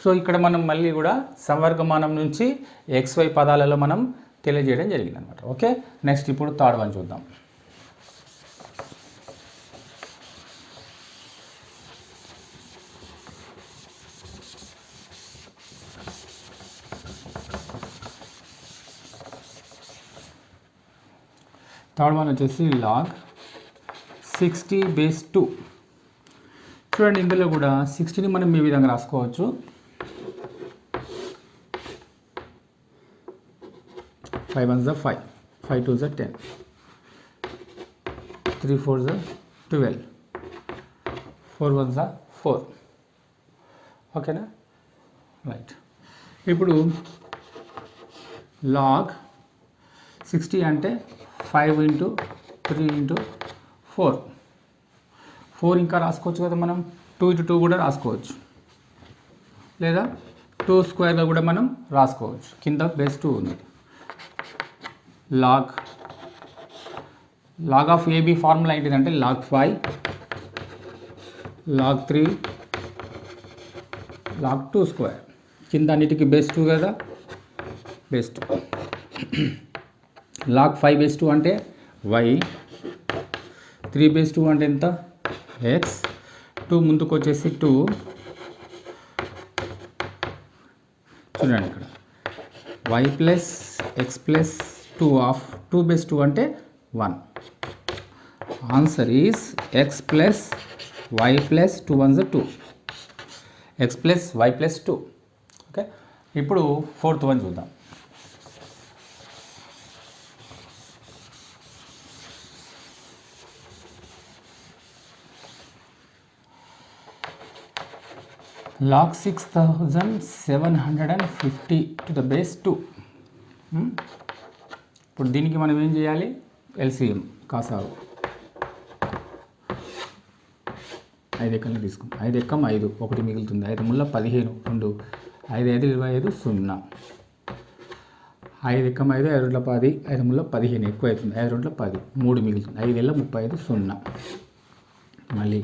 సో ఇక్కడ మనం మళ్ళీ కూడా సంవర్గమానం నుంచి xy పదాలలో మనం తెలియజేయడం జరిగింది అనమాట. ఓకే, నెక్స్ట్ ఇప్పుడు థర్డ్ వన్ చూద్దాం. థర్డ్ వన్ వచ్చేసి లాగ్ 60 బేస్ 2. చూడండి ఇందులో కూడా 60ని మనం ఈ విధంగా రాసుకోవచ్చు. 5 1s 5, 5 2s 10, 3 4s 12, 4 1s 4. ఓకేనా, రైట్. ఇప్పుడు లాగ్ 60 అంటే 5 ఇంటూ 3 ఇంటూ 4, 4 ఇంకా రాసుకోవచ్చు కదా మనం, 2 ఇంటూ 2 కూడా రాసుకోవచ్చు, లేదా 2 స్క్వేర్గా కూడా మనం రాసుకోవచ్చు. కింద బేస్ 2 ఉంది. లాగ్ ఆఫ్ ఏబి ఫార్ములా ఏంటిదంటే లాగ్ 5 లాగ్ 3 లాగ్ 2 స్క్వేర్, కింద అన్నిటికీ బేస్ 2 కదా, బేస్ 2. లాగ్ 5 బేస్ 2 అంటే y, 3 బేస్ 2 అంటే ఎంత x, 2 ముందుకు వచ్చేసి 2. చూడండి ఇక్కడ y plus x plus 2 of 2 base 2 అంటే 1. Answer is x plus y plus 2 1s 2, x plus y plus 2. Okay, ఇప్పుడు ఫోర్త్ వన్ చూద్దాం. log 6750 to the base 2. ఇప్పుడు దీనికి మనం ఏం చేయాలి, ఎల్సిఎం కాసాగు 5 ఎక్కలు తీసుకుంటాం. 5 ఎక్కం 5, 1 మిగులుతుంది, 5 ముళ్ళ 15, 2 5 5 25 0, 5 ఎక్కం 5, 5 2 10, 5 ముళ్ళ 15 ఎక్కువ అవుతుంది, 5 2 10, 3 మిగులుతుంది, 5 ఏళ్ళ 35 0, మళ్ళీ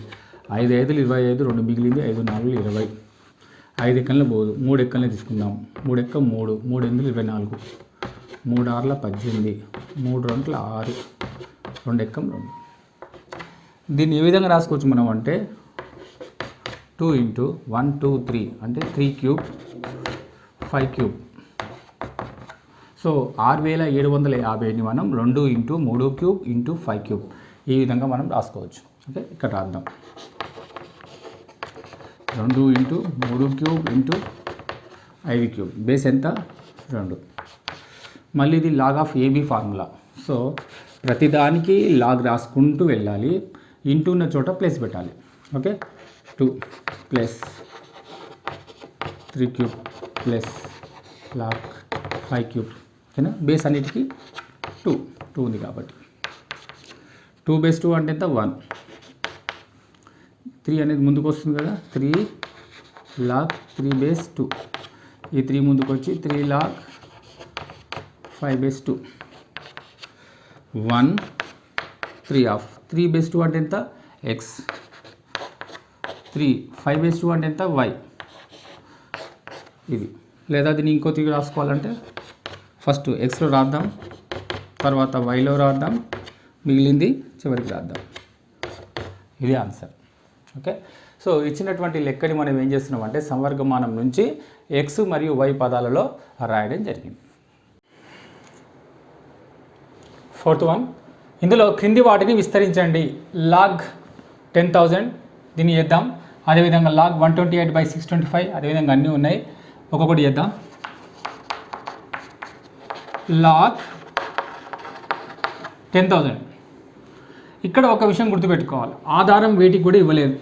5 5 25, 2 మిగిలింది, 5 4 20, 5 ఎక్కల పోదు, 3 ఎక్కలనే తీసుకుందాం, 3 ఎక్క 3, 3 8 24, 3 6 18, 3 2 6, 2 ఎక్కం 2. దీన్ని ఏ విధంగా రాసుకోవచ్చు మనం అంటే 2 ఇంటూ 1 2 3 అంటే 3 క్యూబ్ 5 క్యూబ్. సో 6750ని మనం 2 × 3³ × 5³ ఈ విధంగా మనం రాసుకోవచ్చు. ఓకే, ఇక్కడ రాద్దాం. 2 × 3³ × 5³ బేస్ ఎంత 2. మళ్ళీ ఇది log of AB formula. So ప్రతిదానికి లాగ్ రాసుకుంటూ వెళ్ళాలి. ఇంటూ ఉన్న చోట ప్లస్ పెట్టాలి. ఓకే, 2 ప్లస్ 3³ ప్లస్ లాగ్ 5³ ఓకేనా. బేస్ అన్నిటికీ 2 ఉంది కాబట్టి 2 బేస్ 2 అంటే ఎంత 1. 3 అనేది ముందుకు వస్తుంది కదా, 3 లాగ్ 3 బేస్ 2. ఈ 3 ముందుకు వచ్చి 3 లాగ్ 5 బేస్ 2. 1 3 ఆఫ్ 3 బేస్ 2 అంటే ఎంత x. 3 5 బేస్ 2 అంటే ఎంత y. ఇది లేదా దీన్ని ఇంకో తిరిగి రాసుకోవాలంటే ఫస్ట్ xలో రాద్దాం, తర్వాత yలో రాద్దాం, మిగిలింది చివరికి రాద్దాం. ఇది ఆన్సర్. ఓకే, సో ఇచ్చినటువంటి లెక్కని మనం ఏం చేస్తున్నాం అంటే సంవర్గమానం నుంచి x మరియు y పదాలలో రాయడం జరిగింది. 4th వన్, ఇందులో క్రింది వాటిని విస్తరించండి. లాగ్ 10,000 దీన్ని చేద్దాం. అదేవిధంగా లాగ్ 128/625 అదేవిధంగా అన్నీ ఉన్నాయి, ఒక్కొక్కటి చేద్దాం. లాగ్ 10,000. ఇక్కడ ఒక విషయం గుర్తుపెట్టుకోవాలి, ఆధారం వేటికి కూడా ఇవ్వలేదు.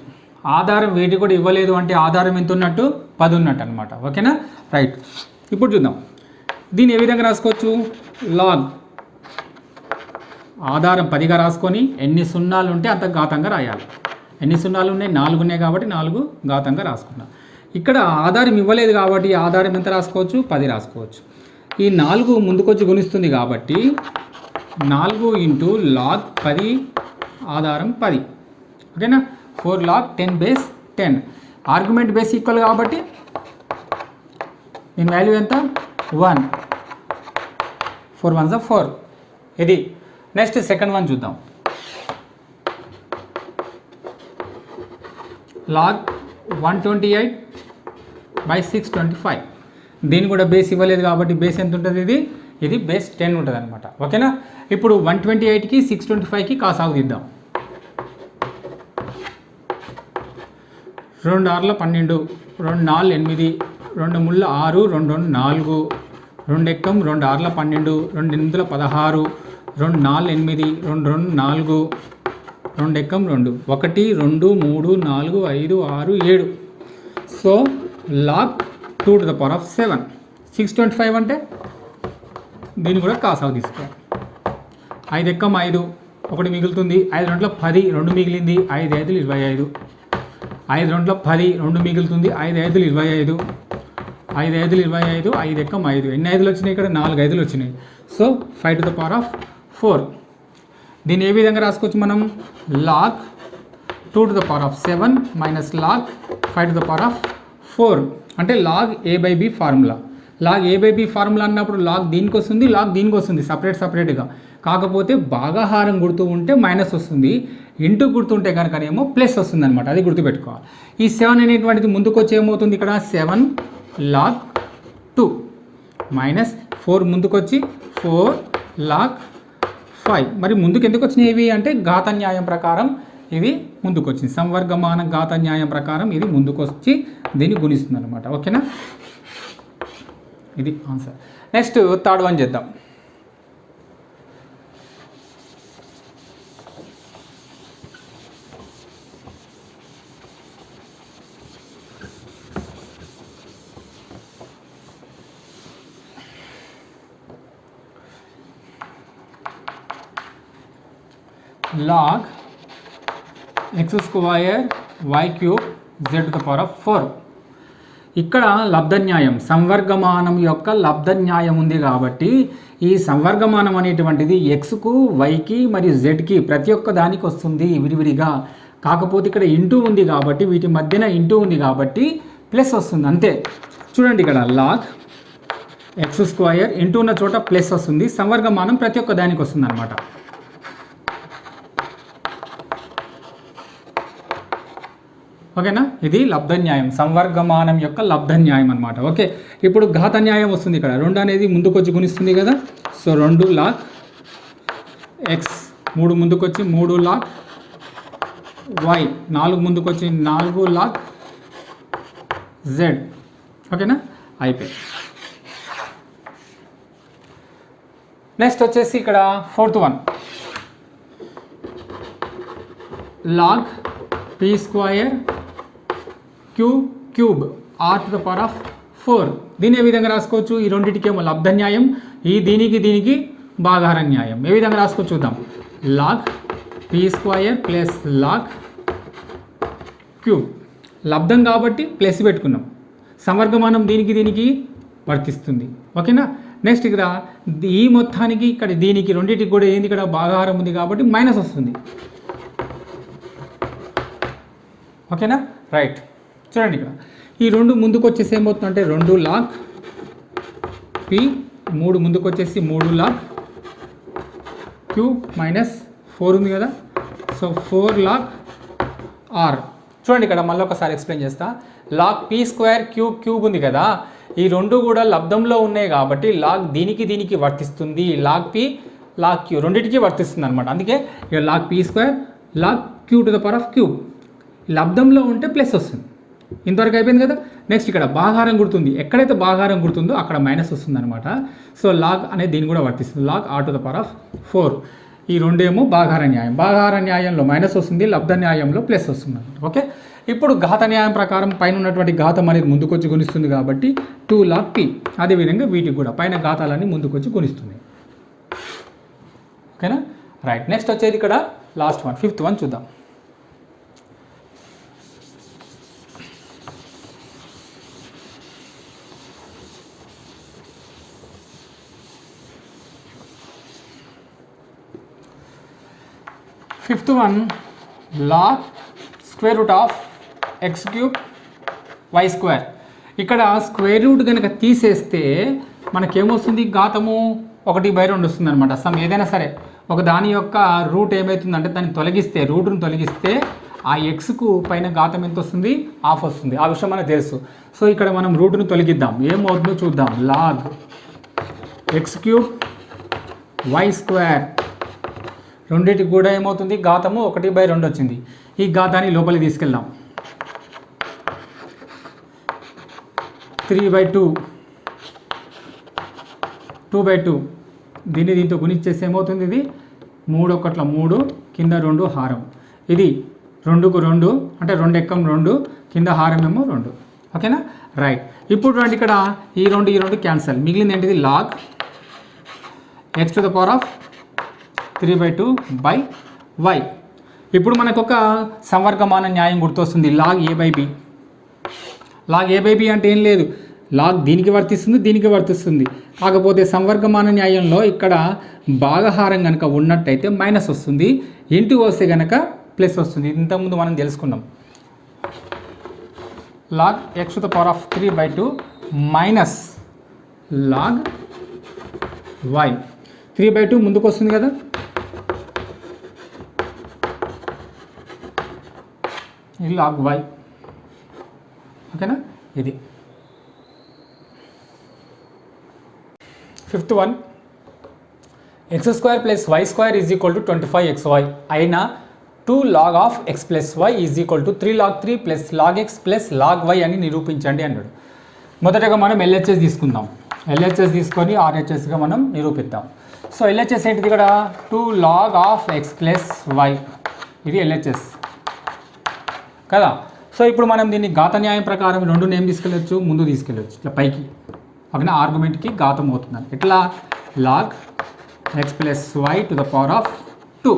ఆధారం వేటికి కూడా ఇవ్వలేదు అంటే ఆధారం ఎంత ఉన్నట్టు 10 ఉన్నట్టు అనమాట. ఓకేనా, రైట్. ఇప్పుడు చూద్దాం దీన్ని ఏ విధంగా రాసుకోవచ్చు. లాగ్ ఆధారం 10గా రాసుకొని ఎన్ని సున్నాలు ఉంటే అంత ఘాతంగా రాయాలి. ఎన్ని సున్నాలు ఉన్నాయి 4 ఉన్నాయి కాబట్టి 4 ఘాతంగా రాసుకున్నాం. ఇక్కడ ఆధారం ఇవ్వలేదు కాబట్టి ఆధారం ఎంత రాసుకోవచ్చు 10 రాసుకోవచ్చు. ఈ 4 ముందుకొచ్చి గుణిస్తుంది కాబట్టి 4 × లాగ్ 10 ఆధారం 10. ఓకేనా, 4 log 10 base 10. Argument base equal కాబట్టి దీని వాల్యూ ఎంత 1. 4 1s 4. ఇది నెక్స్ట్ సెకండ్ వన్ చూద్దాం. లాగ్ 128/625. దీన్ని కూడా బేస్ ఇవ్వలేదు కాబట్టి బేస్ ఎంత ఉంటుంది, ఇది బేస్ 10 ఉంటుంది అనమాట. ఓకేనా, ఇప్పుడు 128కి 625కి కాసాగు తీద్దాం. 2 6 12, 2 4 8, 2 3 6, 2 4, 2 ఎక్కం 2 6 12, 2 8 16, 2 4 8, 2 4, 2 ఎక్కం 2 1 2 3 4 5 6 7. So log 2⁻7. 625 అంటే దీన్ని కూడా కాసాగు తీసుకోవాలి. 5 ఎక్కం 5, 1 మిగులుతుంది. 5 2 10, 2 మిగిలింది. 5 5 25. 5 2 10, 2 మిగులుతుంది. 5 5 25. 5 5 25, 5 ఎక్కం 5. ఎన్ని 5లు వచ్చినాయి ఇక్కడ 4 5లు వచ్చినాయి. సో 5⁻4. దీన్ని ఏ విధంగా రాసుకోవచ్చు మనం, లాగ్ 2⁻7 మైనస్ లాగ్ 5⁻4 అంటే log a/b formula. Log a/b formula అన్నప్పుడు లాగ్ దీనికి వస్తుంది, లాగ్ దీనికి వస్తుంది సపరేట్గా. కాకపోతే భాగాహారం గుర్తు ఉంటే మైనస్ వస్తుంది, ఇంటూ గుర్తుంటే కనుకనేమో ప్లస్ వస్తుంది అనమాట. అది గుర్తుపెట్టుకోవాలి. ఈ 7 అనేటువంటిది ముందుకు వచ్చి ఏమవుతుంది ఇక్కడ 7 లాగ్ 2 మైనస్ 4 ముందుకొచ్చి 4 లాగ్ 5. మరి ముందుకు ఎందుకు వచ్చినాయి ఇవి అంటే ఘాత న్యాయం ప్రకారం ఇది ముందుకు వచ్చింది. సంవర్గమాన ఘాత న్యాయం ప్రకారం ఇది ముందుకు వచ్చి దీన్ని గుణిస్తుంది అనమాట. ఓకేనా, ఇది ఆన్సర్. నెక్స్ట్ థర్డ్ వన్ చేద్దాం. Log x² y³ z⁴. ఇక్కడ లబ్ధన్యాయం సంవర్గమానం యొక్క లబ్ధన్యాయం ఉంది కాబట్టి ఈ సంవర్గమానం అనేటువంటిది xకు yకి మరియు zకి ప్రతి ఒక్క దానికి వస్తుంది విడివిడిగా. కాకపోతే ఇక్కడ ఇంటూ ఉంది కాబట్టి వీటి మధ్యన ఇంటూ ఉంది కాబట్టి ప్లస్ వస్తుంది అంతే. చూడండి ఇక్కడ లాగ్ x² ఇంటూ ఉన్న చోట ప్లస్ వస్తుంది. సంవర్గమానం ప్రతి ఒక్క దానికి వస్తుంది అనమాట. ఓకేనా, ఇది లబ్ధ న్యాయం, సంవర్గమానం యొక్క లబ్ధ న్యాయం అనమాట. ఓకే, ఇప్పుడు ఘాత న్యాయం వస్తుంది. ఇక్కడ 2 అనేది ముందుకొచ్చి గుణిస్తుంది కదా, సో 2 లాగ్ ఎక్స్, 3 ముందుకొచ్చి 3 లాగ్ వై, 4 ముందుకొచ్చి 4 లాగ్ జెడ్. ఓకేనా, అయిపోయి. నెక్స్ట్ వచ్చేసి ఇక్కడ 4th one log P square Q cube R to the power of 4. దీన్ని ఏ విధంగా రాసుకోవచ్చు? ఈ రెండింటికేమో లబ్ధ న్యాయం, ఈ దీనికి భాగాహార న్యాయం. ఏ విధంగా రాసుకోవచ్చు చూద్దాం. Log P square plus log cube, లబ్ధం కాబట్టి ప్లస్ పెట్టుకున్నాం, సంవర్గమానం దీనికి వర్తిస్తుంది. ఓకేనా, నెక్స్ట్ ఇక్కడ ఈ మొత్తానికి ఇక్కడ దీనికి రెండింటికి కూడా ఏంది, ఇక్కడ భాగాహారం ఉంది కాబట్టి మైనస్ వస్తుంది. ఓకేనా, రైట్. చూడండి ఇక్కడ ఈ 2 ముందుకు వచ్చేసి ఏమవుతుందంటే 2 లాగ్ పి, 3 ముందుకు వచ్చేసి 3 లాగ్ క్యూ మైనస్ 4 ఉంది కదా, సో 4 లాగ్ ఆర్. చూడండి ఇక్కడ మళ్ళీ ఒకసారి ఎక్స్ప్లెయిన్ చేస్తా. Log p square q cube ఉంది కదా, ఈ 2 కూడా లబ్ధంలో ఉన్నాయి కాబట్టి లాగ్ దీనికి వర్తిస్తుంది, లాగ్ పి లాగ్ క్యూ రెండింటికి వర్తిస్తుంది అనమాట. అందుకే ఇక log p square log q to the power of cube, లబ్ధంలో ఉంటే ప్లస్ వస్తుంది. ఇంతవరకు అయిపోయింది కదా. నెక్స్ట్ ఇక్కడ భాగాహారం గుర్తుంది, ఎక్కడైతే భాగాహారం గుర్తుందో అక్కడ మైనస్ వస్తుంది అనమాట. సో లాగ్ అనేది దీన్ని కూడా వర్తిస్తుంది, log r to the power of 4. ఈ 2 ఏమో భాగాహార న్యాయం, భాగాహార న్యాయంలో మైనస్ వస్తుంది, లబ్ధ న్యాయంలో ప్లస్ వస్తుంది అనమాట. ఓకే, ఇప్పుడు ఘాత న్యాయం ప్రకారం పైన ఉన్నటువంటి ఘాతం అనేది ముందుకొచ్చి గుణిస్తుంది కాబట్టి 2 లాగ్ పి, అదేవిధంగా వీటికి కూడా పైన ఘాతాలన్నీ ముందుకొచ్చి గుణిస్తుంది. ఓకేనా, రైట్. నెక్స్ట్ వచ్చేది ఇక్కడ లాస్ట్ వన్ 5th వన్ చూద్దాం. Fifth one log square root of x cube y square. ఇక్కడ స్క్వేర్ రూట్ కనుక తీసేస్తే మనకేమొస్తుంది, ఘాతము 1/2 వస్తుంది అనమాట. సమ్ ఏదైనా సరే ఒక దాని యొక్క రూట్ ఏమవుతుందంటే దాన్ని తొలగిస్తే, రూట్ను తొలగిస్తే ఆ ఎక్స్కు పైన ఘాతం ఎంత వస్తుంది, హాఫ్ వస్తుంది. ఆ విషయం మనకు తెలుసు. సో ఇక్కడ మనం రూట్ను తొలగిద్దాం, ఏమవుతుందో చూద్దాం. Log x cube y square, రెండింటికి కూడా ఏమవుతుంది, ఘాతము 1/2 వచ్చింది. ఈ ఘాతాన్ని లోపలికి తీసుకెళ్దాం. 3/2 2/2, దీంతో గుణించేసి ఏమవుతుంది, ఇది 3 1 3, కింద 2 హారం, ఇది 2కు 2 అంటే 2 ఎక్కం 2, కింద హారం ఏమో 2. ఓకేనా, రైట్. ఇప్పుడు రండి, ఇక్కడ ఈ 2 క్యాన్సల్, మిగిలింది ఏంటిది, log x to the power of 3/2 by y. ఇప్పుడు మనకు ఒక సంవర్గమాన న్యాయం గుర్తొస్తుంది, log A by b. Log A by b అంటే ఏం లేదు, లాగ్ దీనికి వర్తిస్తుంది. కాకపోతే సంవర్గమాన న్యాయంలో ఇక్కడ భాగహారం కనుక ఉన్నట్టయితే మైనస్ వస్తుంది, ఇంటూ వస్తే కనుక ప్లస్ వస్తుంది. ఇంతకుముందు మనం తెలుసుకున్నాం. Log x to the power of 3/2 minus log y. 3/2 ముందుకు వస్తుంది కదా, ఇది లాగ్ వై. ఓకేనా, ఇది 5th one x square plus y square is equal to 25xy అయినా 2 log of x plus y is equal to 3 log 3 plus log x plus log y అని నిరూపించండి అన్నాడు. మొదటగా మనం ఎల్హెచ్ఎస్ తీసుకుందాం. ఎల్హెచ్ఎస్ తీసుకొని ఆర్హెచ్ఎస్గా మనం నిరూపిద్దాం. సో ఎల్హెచ్ఎస్ ఏంటిది, ఇక్కడ 2 log of x plus y, ఇది ఎల్హెచ్ఎస్ కదా. సో ఇప్పుడు మనం దీన్ని ఘాత న్యాయం ప్రకారం 2 ఏం తీసుకెళ్ళచ్చు, ముందు తీసుకెళ్ళచ్చు ఇట్లా పైకి. ఓకేనా, ఆర్గ్యుమెంట్కి ఘాతం అవుతుంది. ఇట్లా log x plus y to the power of 2.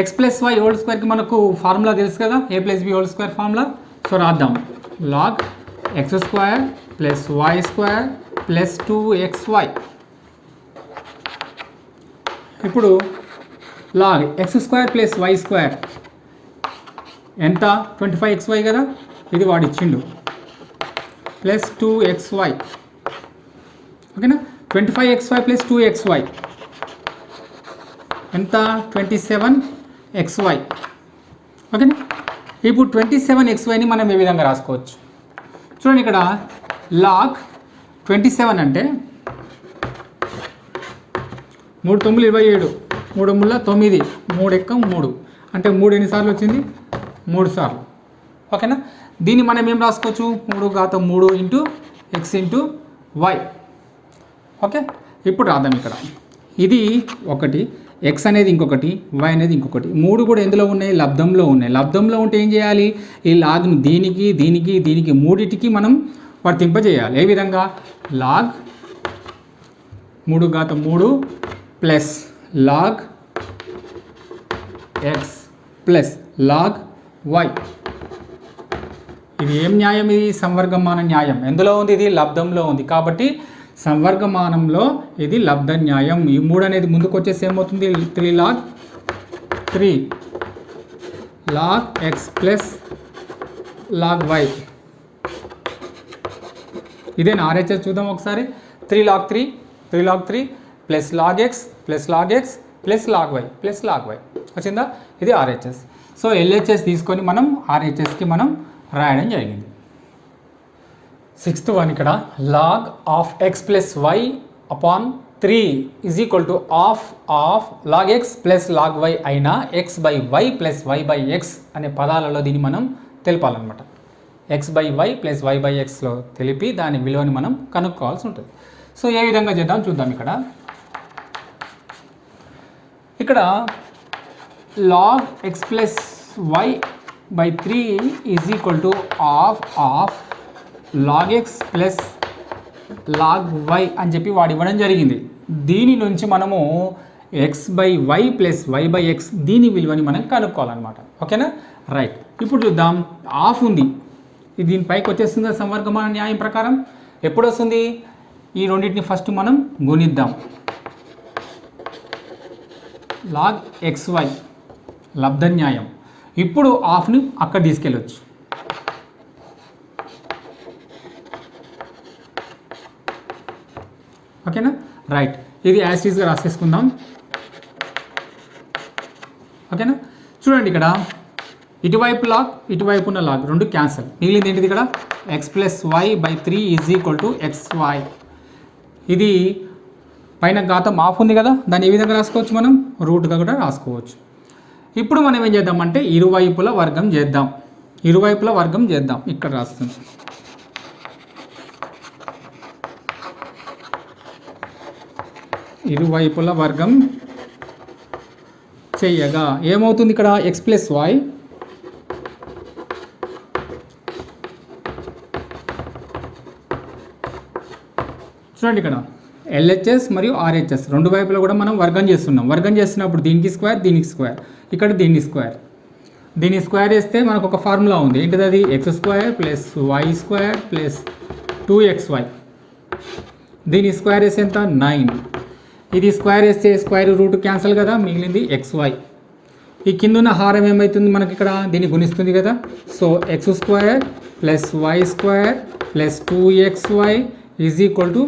X plus y whole స్క్వేర్కి మనకు ఫార్ములా తెలుసు కదా, a plus b whole square formula. So రాద్దాం, log x square plus y square plus 2xy. ఇప్పుడు log x square plus y square ఎంత, 25xy కదా, ఇది వాడు ఇచ్చిండు, ప్లస్ 2xy. ఓకేనా, 25xy ప్లస్ 2xy ఎంత, 27xy. ఓకేనా, ఇప్పుడు 27xyని మనం ఏ విధంగా రాసుకోవచ్చు చూడండి. ఇక్కడ లాగ్ 27 అంటే 3 9 27, 3 3 9, 3 ఎక్కం 3 అంటే 3 ఎన్నిసార్లు వచ్చింది 3 సార్లు. ఓకేనా, దీన్ని మనం ఏం రాసుకోవచ్చు 3 into x into y. Okay, ఇప్పుడు రాద్దాం. ఇక్కడ ఇది ఒకటి, x అనేది ఇంకొకటి, y అనేది ఇంకొకటి. 3 కూడా ఎందులో ఉన్నాయి లబ్ధంలో ఉన్నాయి. లబ్ధంలో ఉంటే ఏం చేయాలి ఈ లాగ్ను దీనికి దీనికి దీనికి మూడిటికి మనం వర్తింపజేయాలి. ఏ విధంగా log 3 plus log x plus log y. ఇది ఏం న్యాయం? ఇది సంవర్గమాన న్యాయం. ఎందులో ఉంది? ఇది లబ్ధంలో ఉంది. కాబట్టి సంవర్గమానంలో ఇది లబ్ధ న్యాయం. ఈ 3 అనేది ముందుకు వచ్చేసి ఏమవుతుంది 3 log 3 log x plus log y. ఇదేనా RHS? చూద్దాం ఒకసారి. 3 log 3 plus log x plus log x plus log y plus log y వచ్చిందా? ఇది RHS. సో LHS తీసుకొని మనం RHSకి మనం రాయడం జరిగింది. 6th వన్ ఇక్కడ log of x plus y upon 3 is equal to of log x plus log y అయినా x by y plus y by x అనే పదాలలో దీన్ని మనం తెలపాలన్నమాట. x by y plus y by xలో తెలిపి దాని విలువని మనం కనుక్కోవాల్సి ఉంటుంది. సో ఏ విధంగా చేద్దాం చూద్దాం. ఇక్కడ log x plus y by 3 is equal to of log x plus log y అని చెప్పి వాడు ఇవ్వడం జరిగింది. దీని నుంచి మనము x by y plus y by x దీని విలువని మనం కనుక్కోవాలన్నమాట. ఓకేనా, రైట్. ఇప్పుడు చూద్దాం. ఆఫ్ ఉంది, ఇది దీనిపైకి వచ్చేస్తుంది సంవర్గమాన న్యాయం ప్రకారం. ఎప్పుడు వస్తుంది? ఈ రెండింటిని ఫస్ట్ మనం గుణిద్దాం. లాగ్ xy లబ్ధ న్యాయం. ఇప్పుడు ఆఫ్ని అక్కడ తీసుకెళ్ళవచ్చు. ఓకేనా, రైట్. ఇది యాజ్ ఈజ్గా రాసేసుకుందాం. ఓకేనా, చూడండి. ఇక్కడ ఇటువైపు లాగ్ ఇటువైపు ఉన్న లాగ్ రెండు క్యాన్సల్. మిగిలింది ఏంటిది? ఇక్కడ x plus y by 3 is equal to xy. ఇది పైన ఘాతం ఆఫ్ ఉంది కదా, దాన్ని ఏ విధంగా రాసుకోవచ్చు మనం రూట్గా కూడా రాసుకోవచ్చు. ఇప్పుడు మనం ఏం చేద్దామంటే ఇరువైపుల వర్గం చేద్దాం. ఇక్కడ రాస్తుంది. ఇరువైపుల వర్గం చెయ్యగా ఏమవుతుంది? ఇక్కడ x ప్లస్ y చూడండి. ఇక్కడ LHS మరియు RHS రెండు వైపులా కూడా మనం వర్గం చేస్తున్నాం. వర్గం చేస్తున్నప్పుడు దీనికి స్క్వేర్ దీనికి స్క్వేర్, ఇక్కడ దీన్ని స్క్వేర్ చేస్తే మనకు ఒక ఫార్ములా ఉంది. ఏంటిది? అది x square plus y square plus 2xy. దీని స్క్వేర్ వేస్తే ఎంత? 9. ఇది స్క్వేర్ వేస్తే స్క్వేర్ రూట్ క్యాన్సల్ కదా, మిగిలింది xy. ఈ కింద ఉన్న హారం ఏమవుతుంది మనకి? ఇక్కడ దీన్ని గుణిస్తుంది కదా. So x square plus y square plus 2xy is equal to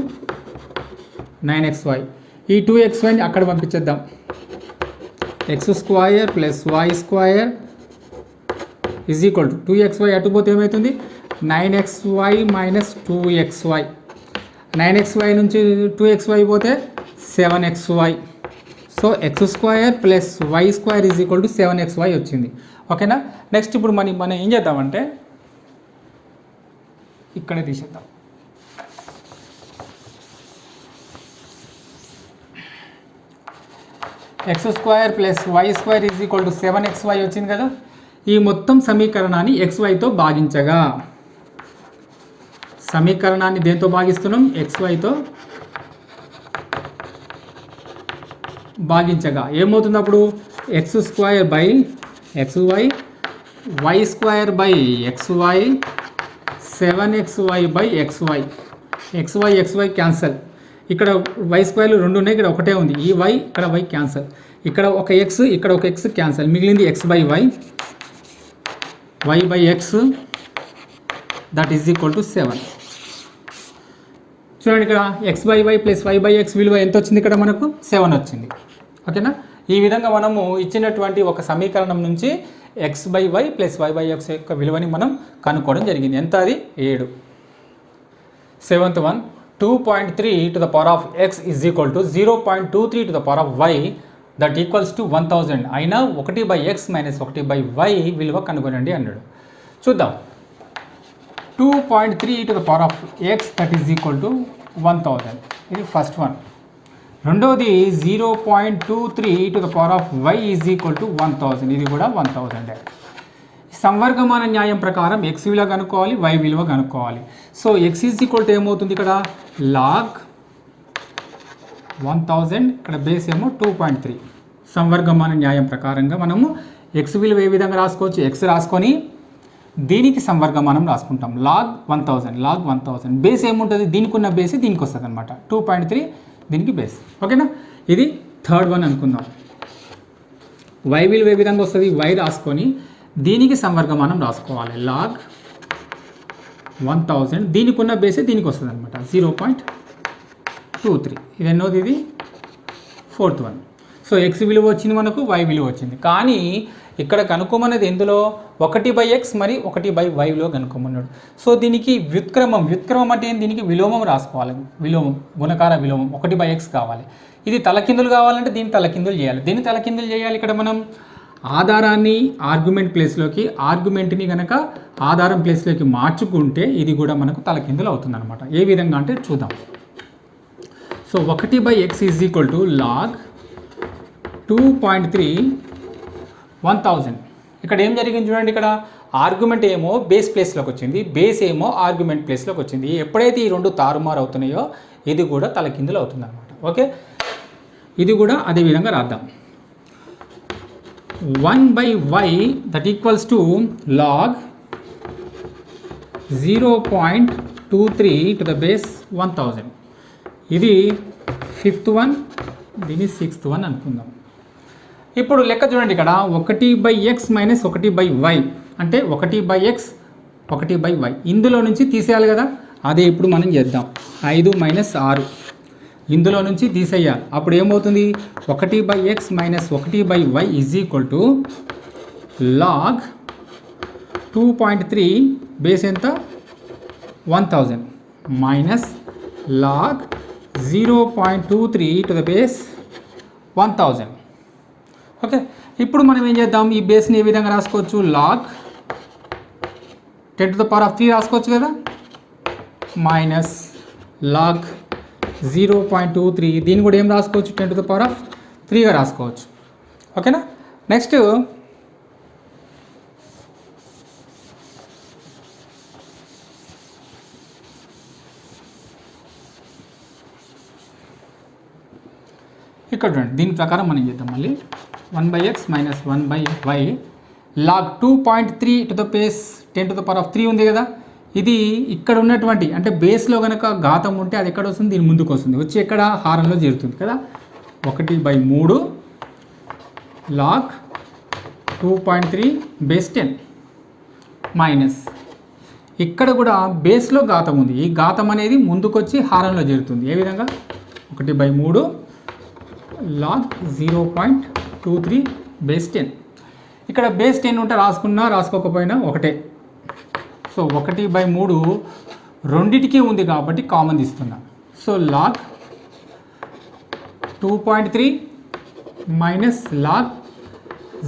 9xy. ఈ 2xyని అక్కడ పంపించేద్దాం. x square plus y square is equal to 2xy. అటుపోతే ఏమవుతుంది? 9xy minus 2xy. 9xy నుంచి 2xy పోతే 7xy. So x square plus y square is equal to 7xy వచ్చింది. ఓకేనా, next ఇప్పుడు మనం ఏం చేద్దామంటే ఇక్కడే తీసేద్దాం. x square plus y square is equal to 7xy వచ్చింది కదా. ఈ మొత్తం సమీకరణాన్ని xyతో భాగించగా, సమీకరణాన్ని దేంతో భాగిస్తున్నాం? xyతో భాగించగా ఏమవుతుంది? అప్పుడు x square by xy, y square by xy, 7xy by xy. xy cancel. ఇక్కడ y స్క్వేర్లు రెండు ఉన్నాయి, ఇక్కడ ఒకటే ఉంది. ఈ y ఇక్కడ y క్యాన్సల్. ఇక్కడ ఒక x ఇక్కడ ఒక x క్యాన్సల్. మిగిలింది x by y, y by x that is equal to 7. చూడండి. ఇక్కడ x by y plus y by x విలువ ఎంత వచ్చింది? ఇక్కడ మనకు 7 వచ్చింది. ఓకేనా, ఈ విధంగా మనము ఇచ్చినటువంటి ఒక సమీకరణం నుంచి x/y ప్లస్ y/x యొక్క విలువని మనం కనుక్కోవడం జరిగింది. ఎంత అది 7. 7th one 2.3 to the power of x is equal to 0.23 to the power of y that equals to 1000. అయినా 1/x మైనస్ 1/y విలువ కనుగొనండి అన్నాడు. చూద్దాం. 2.3 to the power of x that is equal to 1000. ఇది ఫస్ట్ వన్. రెండవది 0.23 to the power of y is equal to 1000. ఇది కూడా 1000. సంవర్గమాన న్యాయం ప్రకారం x విలువ కనుక్కోవాలి, y విలువ కనుక్కోవాలి. So x is equal to ఏమవుతుంది ఇక్కడ log 1000, ఇక్కడ బేస్ ఏమో 2.3. సంవర్గమాన న్యాయం ప్రకారంగా మనము x విలువ ఏ విధంగా రాసుకోవచ్చు, x రాసుకొని దీనికి సంవర్గమానం రాసుకుంటాం. log 1000 బేస్ ఏముంటుంది, దీనికి ఉన్న బేస్ దీనికి వస్తుంది అనమాట. 2.3 దీనికి బేస్. ఓకేనా, ఇది థర్డ్ వన్ అనుకుందాం. y విలువ ఏ విధంగా వస్తుంది, y రాసుకొని దీనికి సంవర్గమానం రాసుకోవాలి. log 1000 దీనికి ఉన్న బేసే దీనికి వస్తుంది అనమాట 0.23. ఇది ఎన్నోది, ఇది ఫోర్త్ వన్. సో x విలువ వచ్చింది మనకు, y విలువ వచ్చింది. కానీ ఇక్కడ కనుక్కోమన్నది ఎందులో 1/x మరి 1/y విలువ కనుక్కోమన్నాడు. సో దీనికి వ్యుత్క్రమం అంటే ఏంటి, దీనికి విలోమం రాసుకోవాలి. విలోమం, గుణకార విలోమం 1/x కావాలి. ఇది తలకిందులు కావాలంటే దీన్ని తలకిందులు చేయాలి. దీన్ని తలకిందులు చేయాలి. ఇక్కడ మనం ఆధారాన్ని ఆర్గ్యుమెంట్ ప్లేస్లోకి, ఆర్గ్యుమెంట్ని కనుక ఆధారం ప్లేస్లోకి మార్చుకుంటే ఇది కూడా మనకు తలకిందులు అవుతుంది అనమాట. ఏ విధంగా అంటే చూద్దాం. So 1/x is equal to log 2.3 1000. ఇక్కడ ఏం జరిగింది చూడండి, ఇక్కడ ఆర్గ్యుమెంట్ ఏమో బేస్ ప్లేస్లోకి వచ్చింది, బేస్ ఏమో ఆర్గ్యుమెంట్ ప్లేస్లోకి వచ్చింది. ఎప్పుడైతే ఈ రెండు తారుమారు అవుతున్నాయో ఇది కూడా తలకిందులు అవుతుంది అనమాట. ఓకే, ఇది కూడా అదే విధంగా రాద్దాం. 1/y that equals to log 0.23 to the base 1000. ఇది ఫిఫ్త్ వన్, దీని సిక్స్త్ వన్ అనుకుందాం. ఇప్పుడు లెక్క చూడండి, ఇక్కడ 1/x మైనస్ 1/y అంటే 1/x 1/y ఇందులో నుంచి తీసేయాలి కదా. అదే ఇప్పుడు మనం చేద్దాం. 5 మైనస్ 6 ఇందులో నుంచి తీసేయాలి. అప్పుడు ఏమవుతుంది, 1/x minus 1/y is equal to log 2.3 base ఎంత 1000 minus log 0.23 to the base 1000. Okay, ఇప్పుడు మనం ఏం చేద్దాం, ఈ బేస్ని ఏ విధంగా రాసుకోవచ్చు, log 10 to the power of 3 రాసుకోవచ్చు కదా, మైనస్ log 0.23 దీన్ని కూడా ఏం రాసుకోవచ్చు, 10 to the power of 3గా రాసుకోవచ్చు. ఓకేనా, నెక్స్ట్ ఇక్కడ చూడండి, దీని ప్రకారం మనం చేద్దాం. మళ్ళీ 1/x minus 1/y log 2.3 to the base 10 to the power of 3 ఉంది కదా. ఇది ఇక్కడ ఉన్నటువంటి అంటే బేస్లో కనుక ఘాతం ఉంటే అది ఎక్కడ వస్తుంది, దీని ముందుకు వస్తుంది, వచ్చి ఎక్కడ హారంలో చేరుతుంది కదా. 1/3 log 2.3 బేస్ 10 మైనస్ ఇక్కడ కూడా బేస్లో ఘాతం ఉంది, ఈ ఘాతం అనేది ముందుకు వచ్చి హారంలో చేరుతుంది. ఏ విధంగా 1/3 log 0.23 బేస్ 10. ఇక్కడ బేస్ 10 ఉంటే రాసుకున్నా రాసుకోకపోయినా ఒకటే. సో 1/3 రెండిటికి ఉంది కాబట్టి కామన్ తీస్తున్నా. సో log 2.3 మైనస్ log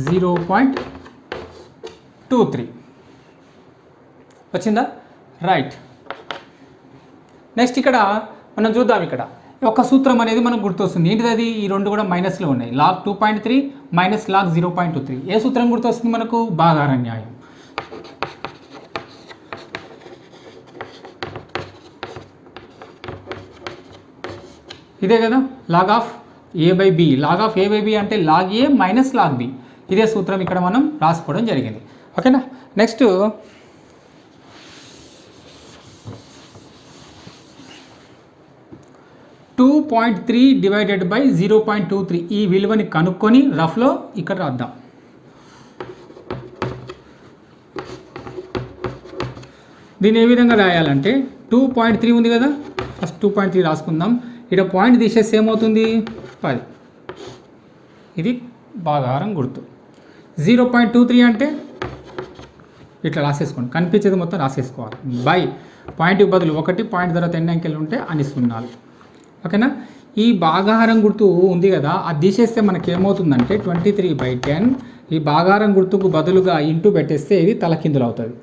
0.23 వచ్చిందా, రైట్. నెక్స్ట్ ఇక్కడ మనం చూద్దాం, ఇక్కడ ఒక సూత్రం అనేది మనకు గుర్తొస్తుంది. ఏంటిది అది, ఈ రెండు కూడా మైనస్లో ఉన్నాయి. log 2.3 మైనస్ log 0.23 ఏ సూత్రం గుర్తొస్తుంది మనకు, భాగాహార న్యాయం. ఇదే కదా, log of a/b. log of a/b అంటే log a minus log b. ఇదే సూత్రం ఇక్కడ మనం రాసుకోవడం జరిగింది. ఓకేనా, నెక్స్ట్ 2.3 డివైడెడ్ బై 0.23 ఈ విలువని కనుక్కొని రఫ్లో ఇక్కడ రాద్దాం. దీన్ని ఏ విధంగా రాయాలంటే 2.3 ఉంది కదా, ఫస్ట్ 2.3 రాసుకుందాం. ఇక్కడ పాయింట్ తీసేస్తే ఏమవుతుంది 10. ఇది భాగాహారం గుర్తు. 0.23 అంటే ఇట్లా రాసేసుకోండి, కనిపించేది మొత్తం రాసేసుకోవాలి. బై పాయింట్కి బదులు 1, పాయింట్ తర్వాత ఎన్ని అంకెలు ఉంటే అన్ని సున్నాలు. ఓకేనా. ఈ భాగాహారం గుర్తు ఉంది కదా, అది తీసేస్తే మనకి ఏమవుతుందంటే 23/10. ఈ భాగాహారం గుర్తుకు బదులుగా ఇంటూ పెట్టేస్తే ఇది తలకిందులు అవుతుంది.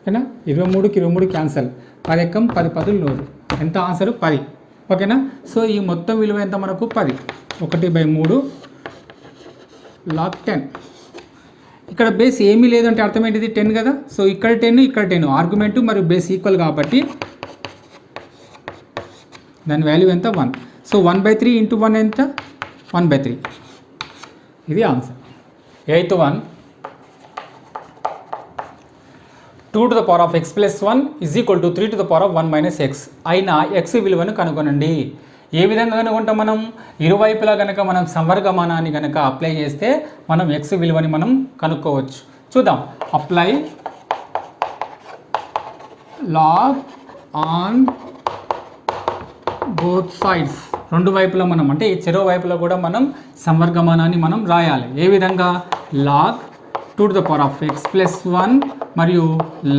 ఓకేనా. 23కి 23 క్యాన్సల్, 10 ఎక్కం 10 10 లోదు, ఎంత ఆన్సర్ 10. ఓకేనా. సో ఈ మొత్తం విలువ ఎంత మనకు 10. 1/3 log 10. ఇక్కడ బేస్ ఏమీ లేదంటే అర్థం ఏంటిది 10 కదా. సో ఇక్కడ 10 ఇక్కడ 10 ఆర్గ్యుమెంట్ మరియు బేస్ ఈక్వల్ కాబట్టి దాని వాల్యూ ఎంత 1. సో 1/3 ఇంటూ 1 ఎంత 1/3. ఇది answer. 8th one 2 to the power of x plus 1 is equal to 3 to the power of 1 minus x అయిన x విలువను కనుగొనండి. ఏ విధంగా కనుగొంటాం మనం? ఇరువైపులా కనుక మనం సంవర్గమానాన్ని కనుక అప్లై చేస్తే మనం x విలువని మనం కనుక్కోవచ్చు. చూద్దాం. Apply log on both sides. రెండు వైపులా మనం అంటే ఈ చెరో వైపులో కూడా మనం సంవర్గమానాన్ని మనం రాయాలి. ఏ విధంగా? log 2 to the power of x plus 1 మరియు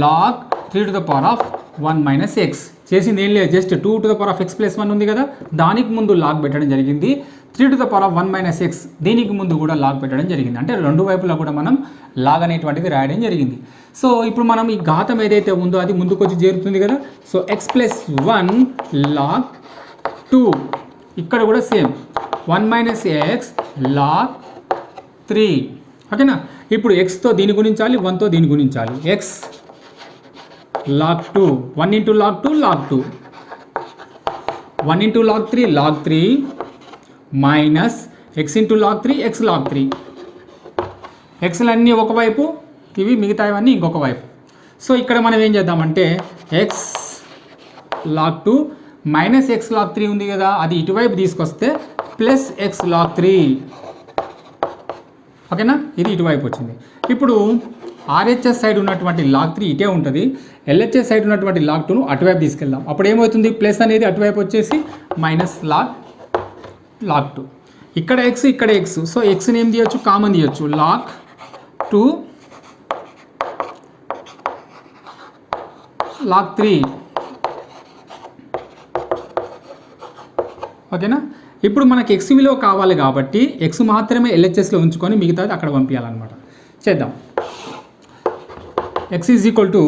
log 3 to the power of 1 minus x. చేసింది ఏం లేదు, just 2 to the power of x plus 1 ఉంది కదా, దానికి ముందు లాగ్ పెట్టడం జరిగింది. 3 to the power of 1 minus x దీనికి ముందు కూడా లాగ్ పెట్టడం జరిగింది. అంటే రెండు వైపులా కూడా మనం లాగ్ అనేటువంటిది రాయడం జరిగింది. సో ఇప్పుడు మనం ఈ ఘాతం ఏదైతే ఉందో అది ముందుకు వచ్చి చేరుతుంది కదా. సో x plus 1 log 2, ఇక్కడ కూడా సేమ్ 1 minus x log 3. ఓకేనా. ఇప్పుడు xతో దీని గుణించాలి, 1తో దీని గుణించాలి. x log 2, 1 into log 2 log 2, 1 into log 3 log 3 minus x into log 3 x log 3. xలన్నీ ఒకవైపు, ఇవి మిగతావన్నీ ఇంకొక వైపు. సో ఇక్కడ మనం ఏం చేద్దామంటే x log 2 minus x log 3 ఉంది కదా, అది ఇటువైపు తీసుకొస్తే ప్లస్ x log 3. ఓకేనా. ఇది ఇటువైపు వచ్చింది. ఇప్పుడు RHS సైడ్ ఉన్నటువంటి log 3 ఇటే ఉంటుంది, LHS సైడ్ ఉన్నటువంటి log 2ను అటువైపు తీసుకెళ్దాం. అప్పుడు ఏమవుతుంది? ప్లస్ అనేది అటువైపు వచ్చేసి మైనస్ log 2. ఇక్కడ x ఇక్కడ x. సో xని ఏం తీయచ్చు? కామన్ తీయచ్చు. log 2 log 3. ఓకేనా. ఇప్పుడు మనకి x విలువ కావాలి కాబట్టి x మాత్రమే LHSలో ఉంచుకొని మిగతాది అక్కడ పంపించాలన్నమాట. చేద్దాం. x is equal to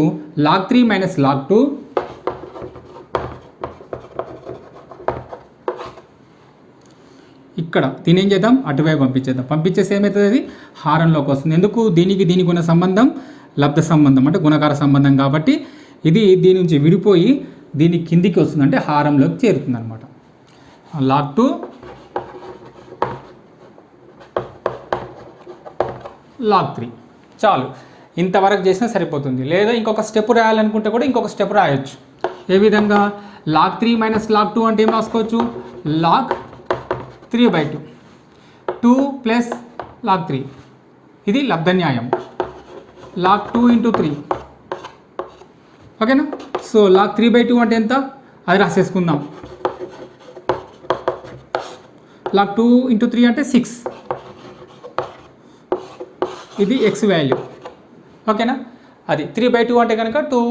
log 3 minus log 2 ఇక్కడ దీని ఏం చేద్దాం? అటువైపు పంపించేద్దాం. పంపించేసి ఏమవుతుంది? అది హారంలోకి వస్తుంది. ఎందుకు? దీనికి ఉన్న సంబంధం లబ్ధ సంబంధం అంటే గుణకార సంబంధం కాబట్టి ఇది దీని నుంచి విడిపోయి దీని కిందికి వస్తుంది, అంటే హారంలోకి చేరుతుంది అనమాట. log 2 log 3. చాలు, ఇంతవరకు చేసినా సరిపోతుంది. లేదా ఇంకొక స్టెప్ రాయాలనుకుంటే కూడా ఇంకొక స్టెప్ రాయొచ్చు. ఏ విధంగా? log 3 మైనస్ log 2 అంటే ఏం రాసుకోవచ్చు? log 3/2, 2 plus log 3. ఇది లబ్ధన్యాయం. log 2 into 3. ఓకేనా. సో log 3/2 అంటే ఎంత? అది రాసేసుకుందాం. log 2 into 3 అంటే 6. ఇది x వాల్యూ. ఓకేనా. అది 3/2 అంటే కనుక 2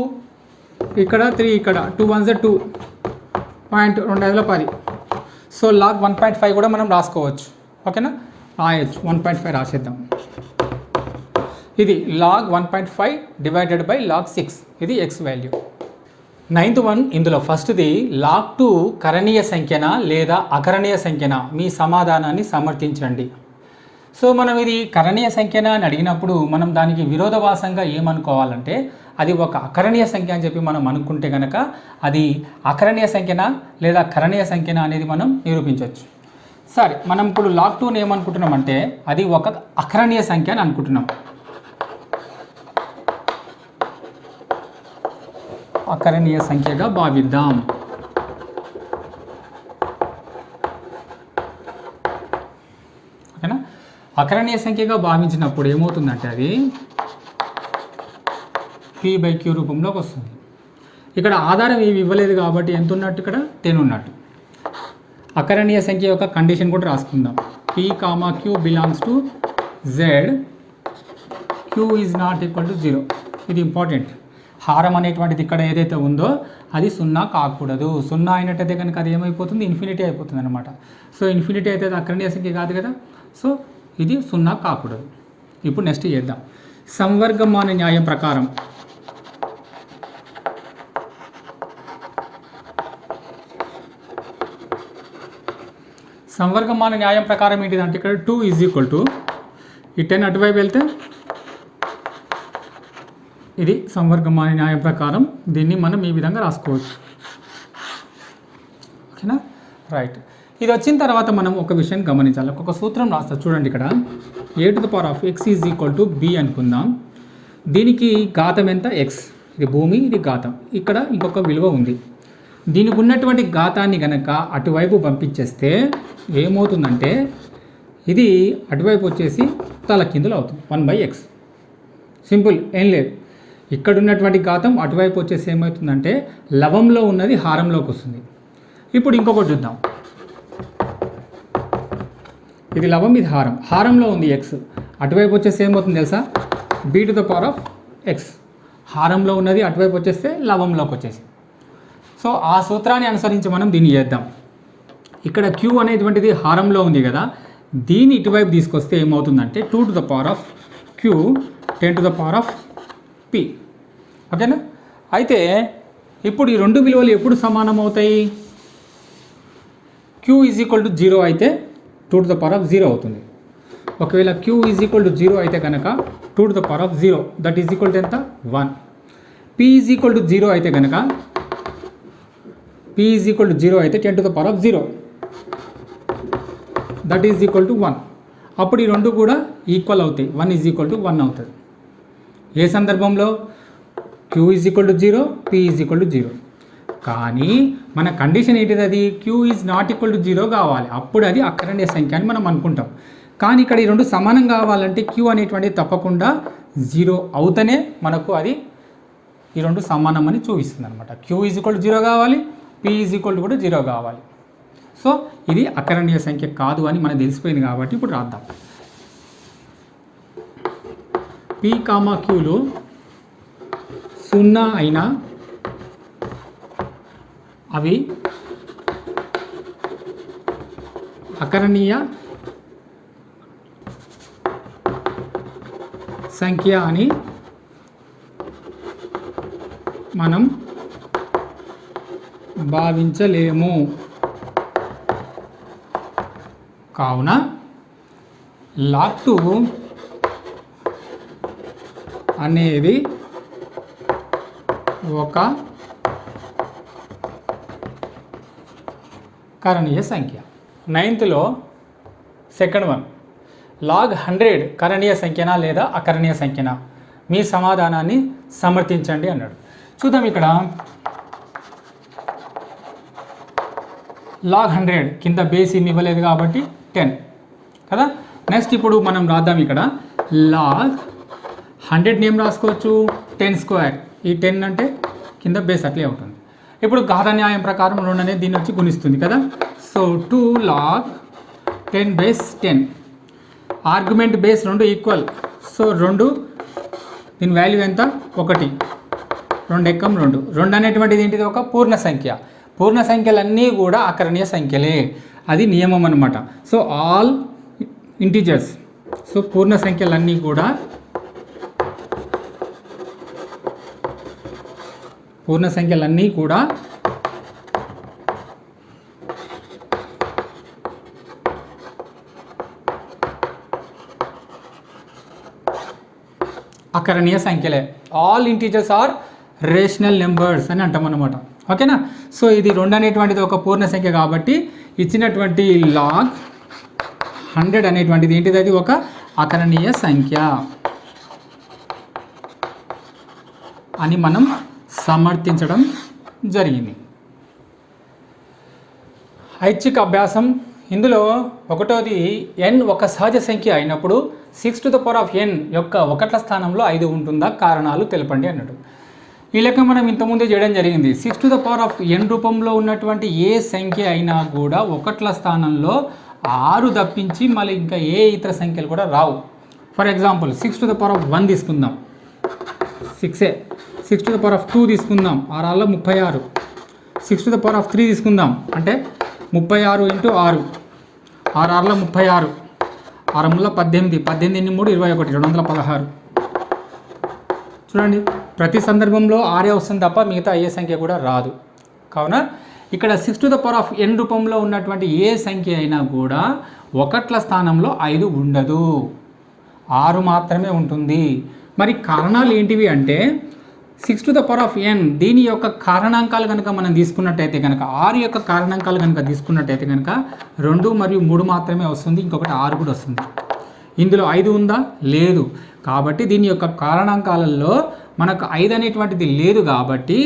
ఇక్కడ 3 ఇక్కడ 2 1 2 పాయింట్ 2 సో log 1.5 కూడా మనం రాసుకోవచ్చు. ఓకేనా. రాయొచ్చు. 1.5 రాసేద్దాం. ఇది log 1.5 డివైడెడ్ బై log 6. ఇది x వాల్యూ. 9th one ఇందులో ఫస్ట్ది log 2 కరణీయ సంఖ్యనా లేదా అకరణీయ సంఖ్యనా? మీ సమాధానాన్ని సమర్థించండి. సో మనం ఇది కరణీయ సంఖ్యనా అని అడిగినప్పుడు మనం దానికి విరోధభాసంగా ఏమనుకోవాలంటే అది ఒక అకరణీయ సంఖ్య అని చెప్పి మనం అనుకుంటే కనుక అది అకరణీయ సంఖ్యనా లేదా కరణీయ సంఖ్యనా అనేది మనం నిరూపించవచ్చు. సరే, మనం ఇప్పుడు log 2ని ఏమనుకుంటున్నామంటే అది ఒక అకరణీయ సంఖ్య అని అనుకుంటున్నాం. అకరణీయ సంఖ్యగా భావిద్దాం. ఓకేనా. అకరణీయ సంఖ్యగా భావించినప్పుడు ఏమవుతుందంటే అది p/q రూపంలోకి వస్తుంది. ఇక్కడ ఆధారం ఏమి ఇవ్వలేదు కాబట్టి ఎంత ఉన్నట్టు? ఇక్కడ 10 ఉన్నట్టు. అకరణీయ సంఖ్య యొక్క కండిషన్ కూడా రాసుకుందాం. P comma Q belongs to Z, Q is not equal to 0. ఇది ఇంపార్టెంట్. హారం అనేటువంటిది ఇక్కడ ఏదైతే ఉందో అది సున్నా కాకూడదు. సున్నా అయినట్టయితే కనుక అది ఏమైపోతుంది, ఇన్ఫినిటీ అయిపోతుంది అనమాట. సో ఇన్ఫినిటీ అయితే అది అకరణీయ సంఖ్య కాదు కదా, సో ఇది సున్నా కాకూడదు. ఇప్పుడు నెక్స్ట్ చేద్దాం. సంవర్గమాన న్యాయం ప్రకారం ఏంటిదంటే ఇక్కడ 2 ఈజ్ ఈక్వల్ టు ఈ 10 అటువైపు వెళ్తే ఇది సంవర్గమాన న్యాయం ప్రకారం దీన్ని మనం ఈ విధంగా రాసుకోవచ్చు. ఓకేనా, రైట్. ఇది వచ్చిన తర్వాత మనం ఒక విషయం గమనించాలి. ఒక సూత్రం రాస్తా చూడండి. ఇక్కడ a⁴x is equal to b అనుకుందాం. దీనికి ఘాతం ఎంత, x. ఇది భూమి, ఇది ఘాతం. ఇక్కడ ఇంకొక విలువ ఉంది. దీనికి ఉన్నటువంటి ఘాతాన్ని గనక అటువైపు పంపించేస్తే ఏమవుతుందంటే ఇది అటువైపు వచ్చేసి తలకిందులు అవుతుంది, 1/x. సింపుల్, ఏం లేదు. ఇక్కడ ఉన్నటువంటి ఘాతం అటువైపు వచ్చేసి ఏమవుతుందంటే లవంలో ఉన్నది హారంలోకి వస్తుంది. ఇప్పుడు ఇంకొకటి చూద్దాం. ఇది లవం, ఇది హారం. హారంలో ఉంది x, అటువైపు వచ్చేసి ఏమవుతుంది తెలుసా, b⁴x. హారంలో ఉన్నది అటువైపు వచ్చేస్తే లవంలోకి వచ్చేసి. సో ఆ సూత్రాన్ని అనుసరించి మనం దీన్ని చేద్దాం. ఇక్కడ q అనేటువంటిది హారంలో ఉంది కదా, దీన్ని ఇటువైపు తీసుకొస్తే ఏమవుతుందంటే 2⁴q 10⁻p. ఓకేనా. అయితే ఇప్పుడు ఈ రెండు విలువలు ఎప్పుడు సమానం అవుతాయి, q ఈజ్ ఈక్వల్ టు 0 అయితే 2⁻0 అవుతుంది. ఒకవేళ q ఈజ్ ఈక్వల్ టు 0 అయితే కనుక 2⁻0 దట్ ఈజ్ ఈక్వల్ టు ఎంత, 1. p ఈజ్ ఈక్వల్ టు 0 అయితే కనుక p ఈజ్ ఈక్వల్ టు 0 అయితే 10⁻0 దట్ ఈజ్ ఈక్వల్ టు 1. అప్పుడు ఈ రెండు కూడా ఈక్వల్ అవుతాయి, 1 ఈజ్ ఈక్వల్ టు 1 అవుతుంది. ఏ సందర్భంలో, q is equal to 0, p is equal to 0. కానీ మన కండిషన్ ఏంటిది, అది q is not equal to 0 కావాలి. అప్పుడు అది అకరణీయ సంఖ్య అని మనం అనుకుంటాం. కానీ ఇక్కడ ఈ రెండు సమానం కావాలంటే q అనేటువంటిది తప్పకుండా 0 అవుతేనే మనకు అది ఈ రెండు సమానం అని చూపిస్తుంది అనమాట. q ఈజ్ ఈక్వల్ టు 0 కావాలి, p ఈజ్ ఈక్వల్ టు కూడా 0 కావాలి. సో ఇది అకరణీయ సంఖ్య కాదు అని మనకు తెలిసిపోయింది కాబట్టి ఇప్పుడు రాద్దాం. p, qలు 0 అయినా అవి అకరణీయ సంఖ్య అని మనం భావించలేము. కావున log 2 అనేది ఒక కరణీయ సంఖ్య. 9th సెకండ్ వన్, log 100 కరణీయ సంఖ్యనా లేదా అకరణీయ సంఖ్యనా, మీ సమాధానాన్ని సమర్థించండి అన్నాడు. చూద్దాం. ఇక్కడ log 100 కింద బేస్ ఏమి ఇవ్వలేదు కాబట్టి 10 కదా. నెక్స్ట్ ఇప్పుడు మనం రాద్దాం. ఇక్కడ log 100 ఏం రాసుకోవచ్చు, 10². ఈ 10 అంటే కింద బేస్ అట్లే ఉంటుంది. ఇప్పుడు ఘాత న్యాయం ప్రకారం 2 అనేది దీన్ని వచ్చి గుణిస్తుంది కదా. So 2 log 10/10. Argument base 2 equal. So 2 దీని వాల్యూ ఎంత, 1. 2 ఎక్కం 2. 2 అనేటువంటిది ఏంటిది, ఒక పూర్ణ సంఖ్య. పూర్ణ సంఖ్యలన్నీ కూడా అకరణీయ సంఖ్యలే, అది నియమం అన్నమాట. సో ఆల్ ఇంటిజర్స్, సో పూర్ణ సంఖ్యలన్నీ కూడా అకరణీయ సంఖ్యలే. All integers are rational numbers అని అంటాం అన్నమాట. ఓకేనా. సో ఇది 2 అనేటువంటిది ఒక పూర్ణ సంఖ్య కాబట్టి ఇచ్చినటువంటి log 100 అనేటువంటిది ఏంటిది, అది ఒక అకరణీయ సంఖ్య అని మనం సమర్థించడం జరిగింది. ఐచ్ఛిక అభ్యాసం. ఇందులో ఒకటోది, n ఒక సహజ సంఖ్య అయినప్పుడు 6n యొక్క 1ల స్థానంలో 5 ఉంటుందా, కారణాలు తెలపండి అన్నాడు. ఈ లెక్క మనం ఇంతకుముందే చేయడం జరిగింది. 6n రూపంలో ఉన్నటువంటి ఏ సంఖ్య అయినా కూడా 1ల స్థానంలో 6 తప్పించి మళ్ళీ ఇంకా ఏ ఇతర సంఖ్యలు కూడా రావు. ఫర్ ఎగ్జాంపుల్ 6⁻1 తీసుకుందాం, 6 6⁻2 తీసుకుందాం, 6 36, 6⁻3 తీసుకుందాం అంటే 36 × 6, 6 36, 6 18, 18 3 21, 216. చూడండి, ప్రతి సందర్భంలో 6 వస్తుంది తప్ప మిగతా ఏ సంఖ్య కూడా రాదు. కావున ఇక్కడ 6n రూపంలో ఉన్నటువంటి ఏ సంఖ్య అయినా కూడా ఒకట్ల స్థానంలో 5 ఉండదు, 6 మాత్రమే ఉంటుంది. మరి కారణాలు ఏంటివి అంటే 6n దీని యొక్క కారణాంకాలు కనుక మనం తీసుకున్నట్టయితే కనుక 6 యొక్క కారణాంకాలు కనుక తీసుకున్నట్టయితే కనుక 2 మరియు 3 మాత్రమే వస్తుంది, ఇంకొకటి 6 కూడా వస్తుంది. ఇందులో 5 ఉందా? లేదు. కాబట్టి దీని యొక్క కారణాంకాలలో మనకు 5 అనేటువంటిది లేదు కాబట్టి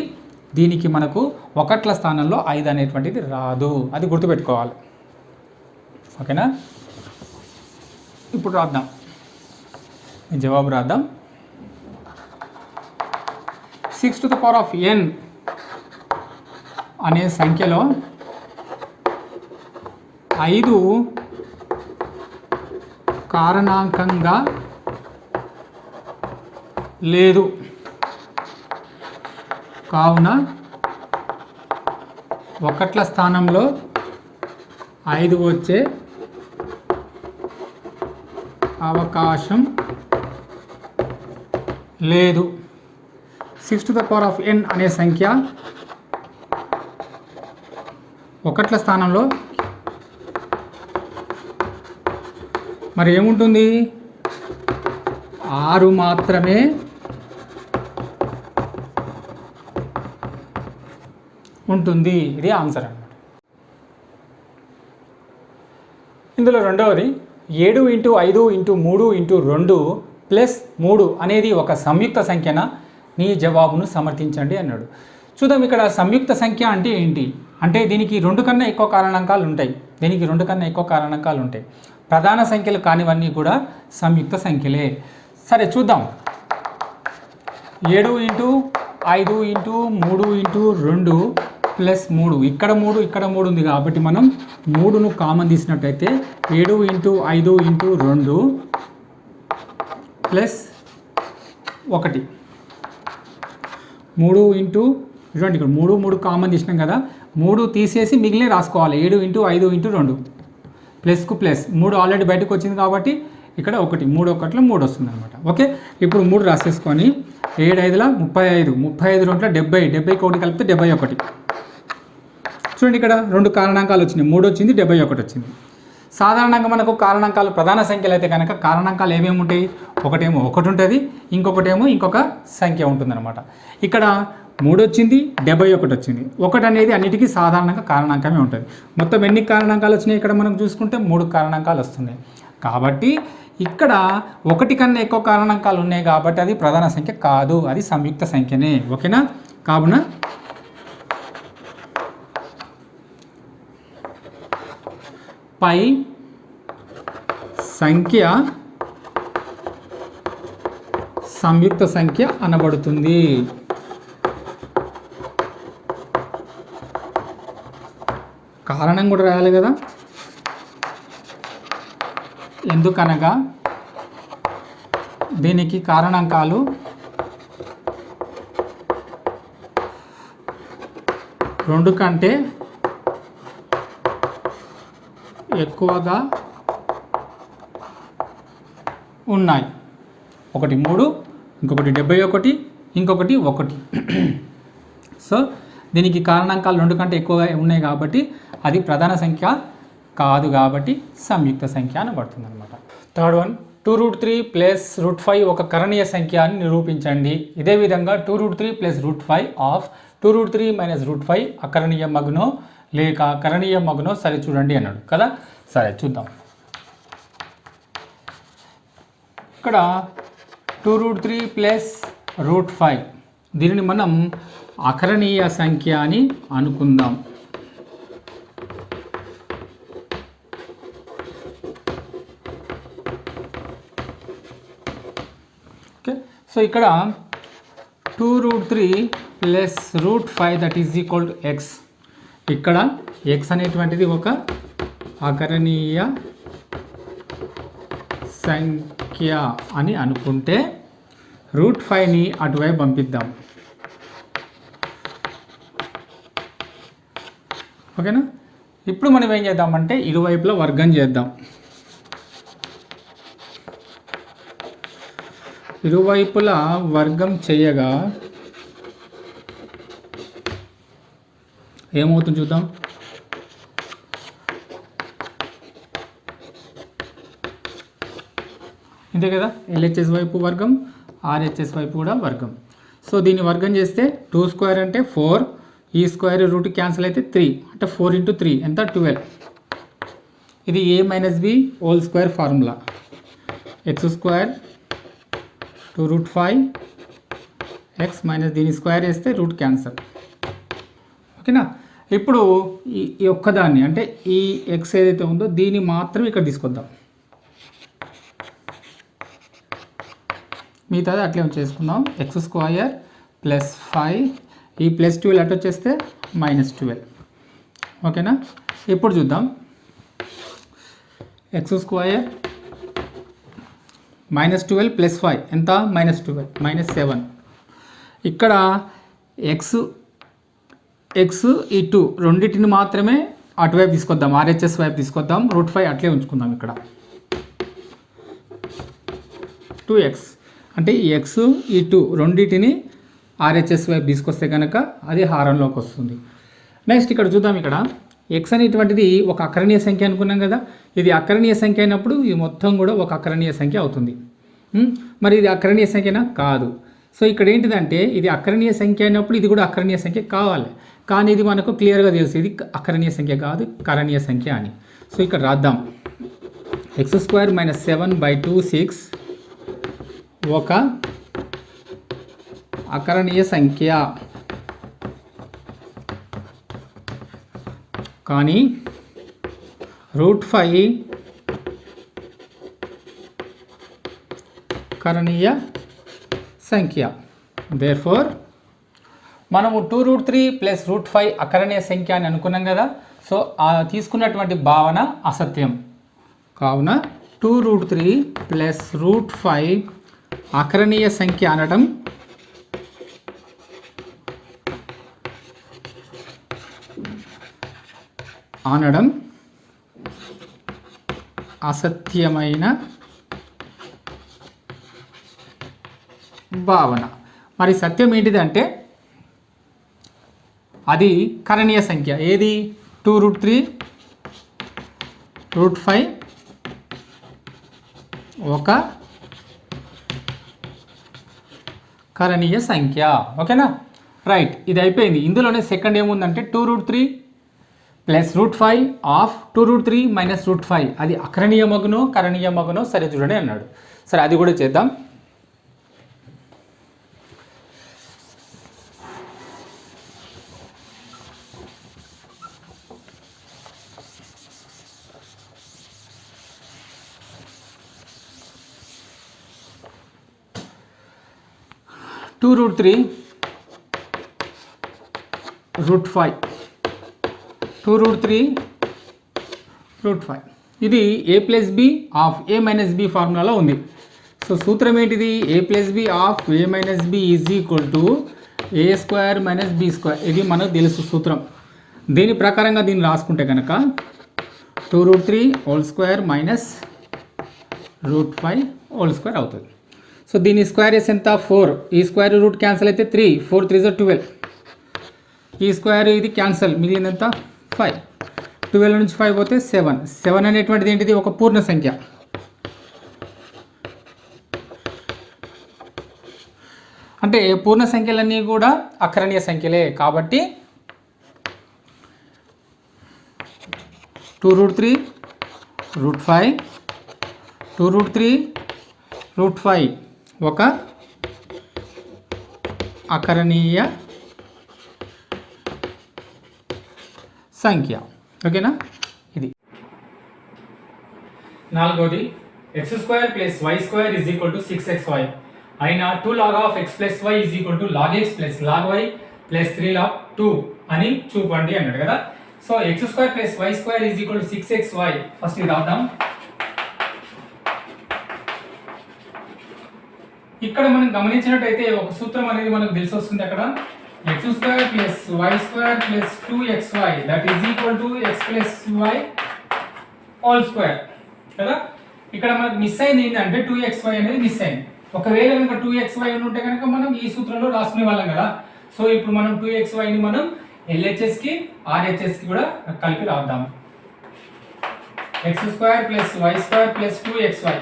దీనికి మనకు ఒకట్ల స్థానంలో 5 అనేటువంటిది రాదు. అది గుర్తుపెట్టుకోవాలి. ఓకేనా? ఇప్పుడు రాద్దాం, జవాబు రాద్దాం. 6n అనే సంఖ్యలో 5 కారణాంకంగా లేదు. కావున ఒకట్ల స్థానంలో 5 వచ్చే అవకాశం లేదు. 6n అనే సంఖ్య ఒకట్ల స్థానంలో మరి ఏముంటుంది? 6 మాత్రమే ఉంటుంది. ఇది ఆన్సర్ అన్నమాట. ఇందులో రెండవది 7 × 5 × 3 × 2 + 3 అనేది ఒక సంయుక్త సంఖ్యన, నీ జవాబును సమర్థించండి అన్నాడు. చూద్దాం, ఇక్కడ సంయుక్త సంఖ్య అంటే ఏంటి అంటే దీనికి 2 కన్నా ఎక్కువ కారణాంకాలు ఉంటాయి. ప్రధాన సంఖ్యలు కానివన్నీ కూడా సంయుక్త సంఖ్యలే. సరే చూద్దాం. 7 × 5 × 3 × 2 + 3, ఇక్కడ 3 ఇక్కడ 3 ఉంది కాబట్టి మనం 3ను కామన్ తీసినట్టయితే 7 × 5 × 2 + 1. 3 ఇంటూ చూడండి, ఇక్కడ 3 కామన్ తీసినాం కదా, 3 తీసేసి మిగిలిన రాసుకోవాలి. 7 × 5 × 2 ప్లస్కు ప్లస్ 3 ఆల్రెడీ బయటకు వచ్చింది కాబట్టి ఇక్కడ 1, 3 1 3 వస్తుంది అనమాట. ఓకే, ఇప్పుడు 3 రాసేసుకొని 7 5 35, 35 2 70, 70కి 1 కలిపితే 71. చూడండి, ఇక్కడ 2 కారణాంకాలు వచ్చినాయి, 3 వచ్చింది, 71 వచ్చింది. సాధారణంగా మనకు కారణాంకాలు ప్రధాన సంఖ్యలు అయితే కనుక కారణాంకాలు ఏమేమి ఉంటాయి? ఒకటేమో 1 ఉంటుంది, ఇంకొకటేమో ఇంకొక సంఖ్య ఉంటుందన్నమాట. ఇక్కడ 3 వచ్చింది, 71 వచ్చింది. 1 అనేది అన్నిటికీ సాధారణంగా కారణాంకమే ఉంటుంది. మొత్తం ఎన్ని కారణాంకాలు వచ్చినాయి ఇక్కడ మనం చూసుకుంటే 3 కారణాంకాలు వస్తున్నాయి. కాబట్టి ఇక్కడ 1 కన్నా ఎక్కువ కారణాంకాలు ఉన్నాయి కాబట్టి అది ప్రధాన సంఖ్య కాదు, అది సంయుక్త సంఖ్యనే. ఓకేనా? కావున పై సంఖ్య సంయుక్త సంఖ్య అనబడుతుంది. కారణం కూడా రాయాలి కదా, ఎందుకనగా దీనికి కారణాంకాలు 2 కంటే ఎక్కువగా ఉన్నాయి. ఒకటి 3, ఇంకొకటి 71, ఇంకొకటి 1. సో దీనికి కారణాంకాలు 2 కంటే ఎక్కువగా ఉన్నాయి కాబట్టి అది ప్రధాన సంఖ్య కాదు, కాబట్టి సంయుక్త సంఖ్య అనబడుతుంది అనమాట. థర్డ్ వన్, 2√3 + √5 ఒక కరణీయ సంఖ్య అని నిరూపించండి. ఇదే విధంగా 2√3 + √5 ఆఫ్ 2√3 - √5 అకరణీయ మగునో లేక కరణీయ మగునో సరే చూడండి అన్నాడు కదా. సరే చూద్దాం. ఇక్కడ 2√3 + √5 దీనిని మనం అకరణీయ సంఖ్య అని అనుకుందాం. ఓకే, సో ఇక్కడ 2√3 + √5 that is equal to x. ఇక్కడ x అనేటువంటిది ఒక అకరణీయ సంఖ్య అని అనుకుంటే √5ని అటువైపు పంపిద్దాం. ఓకేనా? ఇప్పుడు మనం ఏం చేద్దామంటే ఇరువైపులా వర్గం చేద్దాం. ఇరువైపులా వర్గం చేయగా ఏమవుతుంది చూద్దాం. ఇంతే కదా, LHS వైపు వర్గం, RHS వైపు కూడా వర్గం. సో దీన్ని వర్గం చేస్తే 2² అంటే 4, ఈ స్క్వేర్ రూట్ క్యాన్సిల్ అయితే 3 అంటే 4 × 3 ఎంత 12. ఇది a - b whole square formula. x² 2√5 x minus దీని స్క్వేర్ వేస్తే రూట్ క్యాన్సల్. ఓకేనా? ఇప్పుడు ఈ ఒక్కదాన్ని అంటే ఈ x ఏదైతే ఉందో దీన్ని మాత్రం ఇక్కడ తీసుకొద్దాం. మిగతాది అట్లే చేసుకుందాం. x² + 5 ఈ +12 అటు వచ్చేస్తే -12. ఓకేనా? ఇప్పుడు చూద్దాం. x² -12 + 5 ఎంత -12 -7. ఇక్కడ x ఈ 2 రెండింటిని మాత్రమే అటువైపు తీసుకొద్దాం, RHS వైపు తీసుకొద్దాం. √5 అట్లే ఉంచుకుందాం. ఇక్కడ 2x అంటే ఈ x ఈ 2 రెండింటిని RHS వైపు తీసుకొస్తే కనుక అది హారంలోకి వస్తుంది. నెక్స్ట్ ఇక్కడ చూద్దాం. ఇక్కడ x అనేటువంటిది ఒక అకరణీయ సంఖ్య అనుకున్నాం కదా. ఇది అకరణీయ సంఖ్య అయినప్పుడు ఇది మొత్తం కూడా ఒక అకరణీయ సంఖ్య అవుతుంది. మరి ఇది అకరణీయ సంఖ్యనా? కాదు. సో ఇక్కడ ఏంటిదంటే ఇది అకరణీయ సంఖ్య అయినప్పుడు ఇది కూడా అకరణీయ సంఖ్య కావాలి. కానీ ఇది మనకు క్లియర్గా తెలుసు ఇది అకరణీయ సంఖ్య కాదు, కరణీయ సంఖ్య అని. సో ఇక్కడ రాద్దాం. x² - 7/2 6 ఒక అకరణీయ సంఖ్య, కానీ √5 కరణీయ సంఖ్య. దేర్ఫోర్ మనము 2√3 + √5 అకరణీయ సంఖ్య అని అనుకున్నాం కదా. సో ఆ తీసుకున్నటువంటి భావన అసత్యం. కావున 2√3 + √5 అకరణీయ సంఖ్య అనడం అసత్యమైన భావన. మరి సత్యం ఏంటిదంటే అది కరణీయ సంఖ్య. ఏది? 2√3 √5 ఒక కరణీయ సంఖ్య. ఓకేనా? రైట్, ఇది అయిపోయింది. ఇందులోనే సెకండ్ ఏముందంటే 2√3 + √5 ఆఫ్ 2√3 - √5 అది అకరణీయ మగునో కరణీయ మగునో సరే చూడండి అన్నాడు. సరే అది కూడా చేద్దాం. √3 √5 2√3 √5 ఇది a + b of a - b ఫార్ములాలో ఉంది. సో సూత్రం ఏంటిది? a + b of a - b is equal to a² - b². ఇది మనకు తెలుసు సూత్రం. దీని ప్రకారంగా దీన్ని రాసుకుంటే కనుక 2√3 హోల్ స్క్వేర్ మైనస్ √5 అవుతుంది. సో దీని స్క్వేర్ వేసి ఎంత? 4. ఈ స్క్వేర్ రూట్ క్యాన్సిల్ అయితే 3, 4 3 = 12. ఈ స్క్వేర్ ఇది క్యాన్సిల్, మిగిలింది ఎంత? 5. 12 నుంచి 5 పోతే 7. 7 అనేటువంటిది ఏంటిది? ఒక పూర్ణ సంఖ్య. అంటే పూర్ణ సంఖ్యలన్నీ కూడా అకరణీయ సంఖ్యలే. కాబట్టి 2√3 √5 2√3 √5 ఒక అకరణీయ సంఖ్య. ఓకేనా? ఇది నాలుగోది x² + y² = 6xy అయినా 2 log of x + y = log x + log y + 3 log 2 అని చూపండి అన్నాడు కదా. So x² + y² = 6xy. First ఇది రాద్దాం. ఇక్కడ మనం గమనించినట్టయితే ఒక సూత్రం అనేది మనకు తెలిసి వస్తుంది అక్కడ x² + y² + 2xy x + y whole square కదా. ఇక్కడ మనకు మిస్ అయింది ఏంటంటే 2xy అనేది మిస్ అయింది. ఒకవేళ కనుక 2xy ఉంటే కనుక మనం ఈ సూత్రంలో రాసుకునే వాళ్ళం కదా. సో ఇప్పుడు మనం 2xy ని మనం LHS కి RHS కి కూడా కలిపి రాద్దాం. x² + y² + 2xy.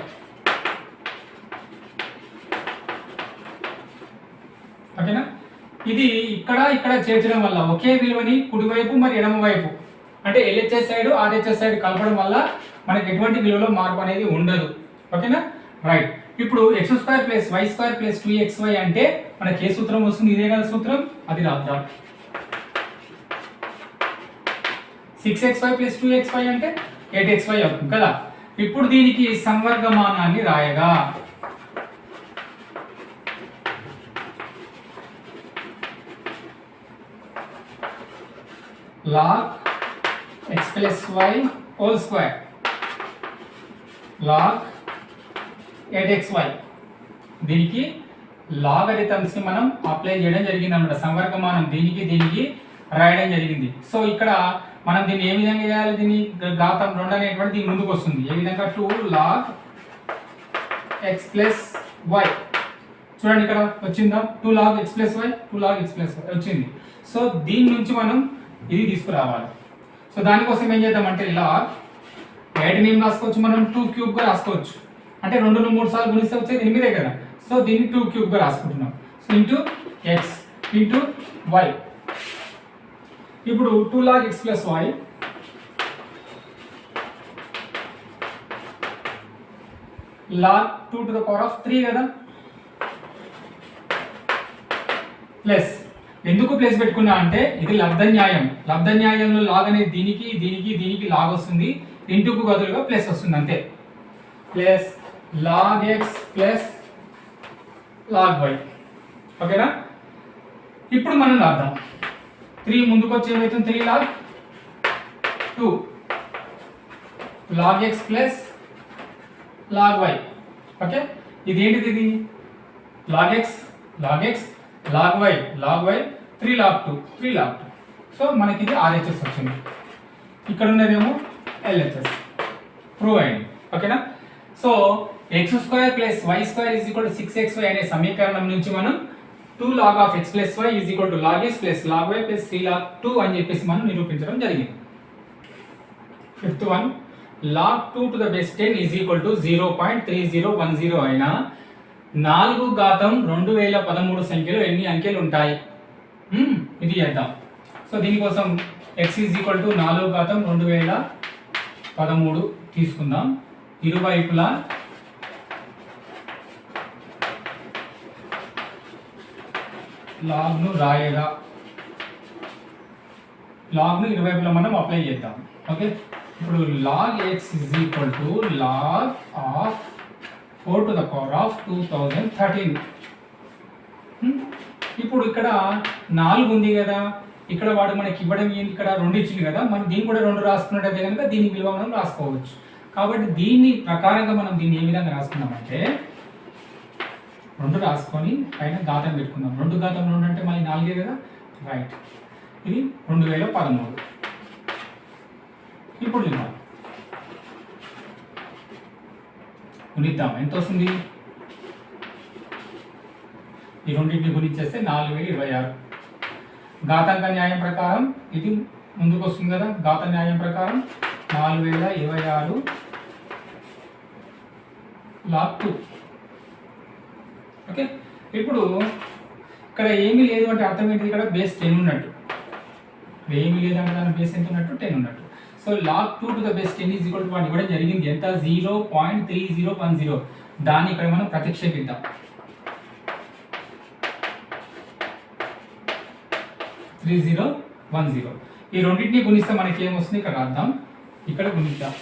ఓకేనా. ఇది ఇక్కడ చేర్చడం వల్ల ఒకే విలువని కుడివైపు మరి ఎడమ వైపు అంటే LHS సైడ్ RHS సైడ్ కలపడం వల్ల మనకి ఎటువంటి విలువలో మార్పు అనేది ఉండదు. ఓకేనా. రైట్. ఇప్పుడు x² + y² + 2xy అంటే మనకి ఏ సూత్రం వస్తుంది? ఇదే కదా సూత్రం. అది రాద్దాం. 6xy + 2xy అంటే 8xy అవుతుంది కదా. ఇప్పుడు దీనికి సంవర్గమానాన్ని రాయగా log x + y whole square log 8xy. దీనికి లాగరిథమ్స్ ని మనం అప్లై చేయడం జరిగింది అన్నమాట. సంవర్గమానం దీనికి రాయడం జరిగింది. సో ఇక్కడ మనం దీన్ని ఏ విధంగా చేయాలి? దీన్ని ఘాతం 2 అనేటువంటి దీని ముందుకు వస్తుంది. ఏ విధంగా? 2 log x + y. చూడండి ఇక్కడ వచ్చిందా? 2 log x + y 2 log x + y వచ్చింది. సో దీని నుంచి మనం ఇది తీసుకురావాలి. సో దానికోసం ఏం చేద్దామంటే log 8ని ఏం రాసుకోవచ్చు మనం? 2³ గా రాసుకోవచ్చు. అంటే 2ను 3 సార్లు గుణిస్తే వచ్చేది 8 కదా. సో దీన్ని 2³ గా రాసుకుంటున్నాం. So into x into y. ఇప్పుడు 2 log x + y log 2⁻³ కదా ప్లస్ ఎందుకు ప్లస్ పెట్టుకున్నా అంటే ఇది లబ్ధ న్యాయం. లబ్ధ న్యాయంలో లాగ్ అనేది దీనికి లాగ్ వస్తుంది. ఇంటూకు బదులుగా ప్లస్ వస్తుంది అంతే. Plus log x plus log y. ఓకేనా. ఇప్పుడు మనం రాద్దాం. 3 ముందుకు వచ్చి ఏమవుతుంది? 3 log 2 log x plus log y. Okay. ఇది ఏంటిది? ఇది log x log y 3 log 2. So మనకి ఇది RHS వచ్చింది. ఇక్కడ ఉన్నదేమో LHS. ప్రూవ్ అయింది. ఓకేనా. సో x² + y² = 6xy అనే సమీకరణం నుంచి మనం 2 log of x + y = log x + log y + 3 log 2 అని చెప్పేసి మనం నిరూపించడం జరిగింది. ఫిఫ్త్ వన్ log 2⁻10 = 0.3010 అయినా 4⁻2013 సంఖ్యలో ఎన్ని అంకెలు ఉంటాయి? ఇది చేద్దాం. సో దీనికోసం x = 4⁻2013 తీసుకుందాం. ఇరువైపులా లాగ్ను రాయగా లాగ్ను ఇరువైపులా మనం అప్లై చేద్దాం. ఓకే. ఇప్పుడు log x = log of 4⁻2013. ఇప్పుడు ఇక్కడ 4 ఉంది కదా. ఇక్కడ వాడు మనకి ఇవ్వడం ఏంటి? ఇక్కడ 2 ఇచ్చింది కదా. మనం దీన్ని కూడా 2 రాసుకున్నట్టయితే కనుక దీని విలువ మనం రాసుకోవచ్చు. కాబట్టి దీన్ని ప్రకారంగా మనం దీన్ని ఏ విధంగా రాసుకున్నామంటే 2 రాసుకొని పైన ఘాతం పెట్టుకుందాం. 2 అంటే మళ్ళీ 4 కదా. రైట్. ఇది 2013. ఇప్పుడు చూద్దాం. గుణిద్దాం. ఎంత వస్తుంది? ఈ రెండింటిని గుణించేస్తే 4026. ఘాతాంక న్యాయం ప్రకారం ఇది ముందుకు వస్తుంది కదా. ఘాత న్యాయం ప్రకారం 4026 log 2. ఓకే. ఇప్పుడు ఇక్కడ ఏమీ లేదు అంటే అర్థం ఏంటి? ఇక్కడ బేస్ 10 ఉన్నట్టు. ఏమీ లేదంటే దాని బేస్ ఎంత ఉన్నట్టు? 10 ఉన్నట్టు. సో log 2⁻10 = 1 ఇవ్వడం జరిగింది. ఎంత? 0.3010. దాన్ని ఇక్కడ మనం ప్రతిక్షేపిద్దాం. 3010. ఈ రెండింటిని గుణిస్తే మనకి ఏమొస్తుంది? ఇక్కడ రాద్దాం. ఇక్కడ గుణిద్దాం.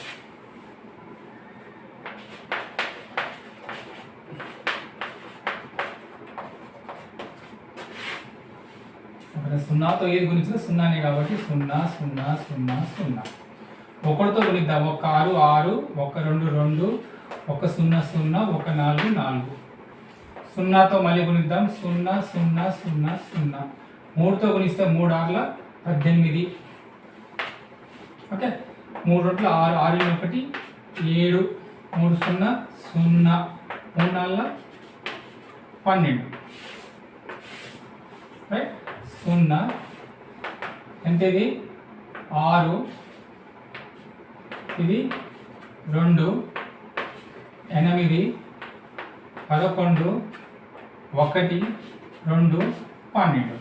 మన సున్నాతో ఏది గుణించినా సున్నానే కాబట్టి 0 0 0 0. ఒకటితో గుణిద్దాం. 1 6 6, 1 2 2, 1 0 0, 1 4 4. సున్నాతో మళ్ళీ గుణిద్దాం. 0 0 0 0. 3తో గుణిస్తే 3 6ల 18. ఓకే, 3 2 6, 6 1 7, 3 0 0, 3 4 12. రైట్, 0 ఎంత ఇది 6, ఇది 2, 8, 11, 1 2 12.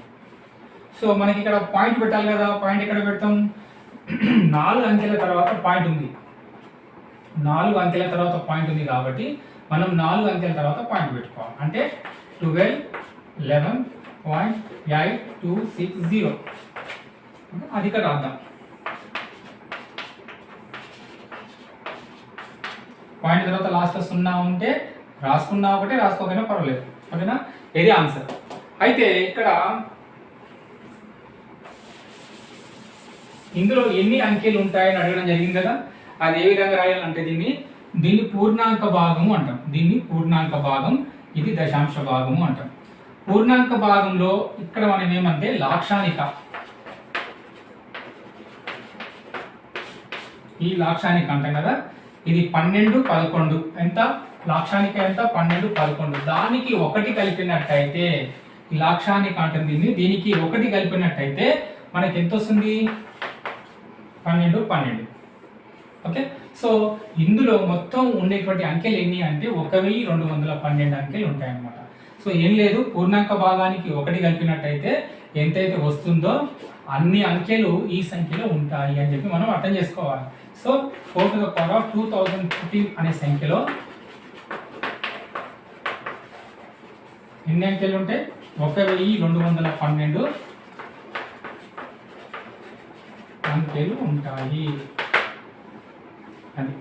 సో మనకి ఇక్కడ పాయింట్ పెట్టాలి కదా. పాయింట్ ఎక్కడ పెడతాం? 4 అంకెల తర్వాత పాయింట్ ఉంది. 4 అంకెల తర్వాత పాయింట్ ఉంది కాబట్టి మనం 4 అంకెల తర్వాత పాయింట్ పెట్టుకోవాలి. అంటే 12 11.8260. అది ఇక్కడ రాద్దాం. పాయింట్ తర్వాత లాస్ట్ 0 ఉంటే రాసుకున్నా ఒకటే, రాసుకోకపోయినా పర్వాలేదు. ఓకేనా, ఇది ఆన్సర్. అయితే ఇక్కడ ఇందులో ఎన్ని అంకెలు ఉంటాయని అడగడం జరిగింది కదా. అది ఏ విధంగా రాయాలంటే దీన్ని పూర్ణాంక భాగము అంటాం. దీన్ని పూర్ణాంక భాగం, ఇది దశాంశ భాగము అంటాం. పూర్ణాంక భాగంలో ఇక్కడ మనం ఏమంటే లాక్షానిక, ఈ లాక్షానిక అంటాం కదా. ఇది 12 11 ఎంత? లాక్షానిక ఎంత? 12 11. దానికి 1 కలిపినట్టయితే ఈ లాక్షానిక అంటుంది. దీనికి 1 కలిపినట్టయితే మనకి ఎంత వస్తుంది? 12 12. ఓకే, సో ఇందులో మొత్తం ఉండేటువంటి అంకెలు ఎన్ని అంటే 1212 అంకెలు ఉంటాయన్నమాట. సో ఏం లేదు, పూర్ణాంక భాగానికి 1 కలిపినట్టయితే ఎంతైతే వస్తుందో అన్ని అంకెలు ఈ సంఖ్యలో ఉంటాయి అని చెప్పి మనం అర్థం చేసుకోవాలి. So 4 to the power of 2015 అనే సంఖ్యలో ఎన్ని అంకెలు ఉంటాయి? 1212 అంకెలు ఉంటాయి. అది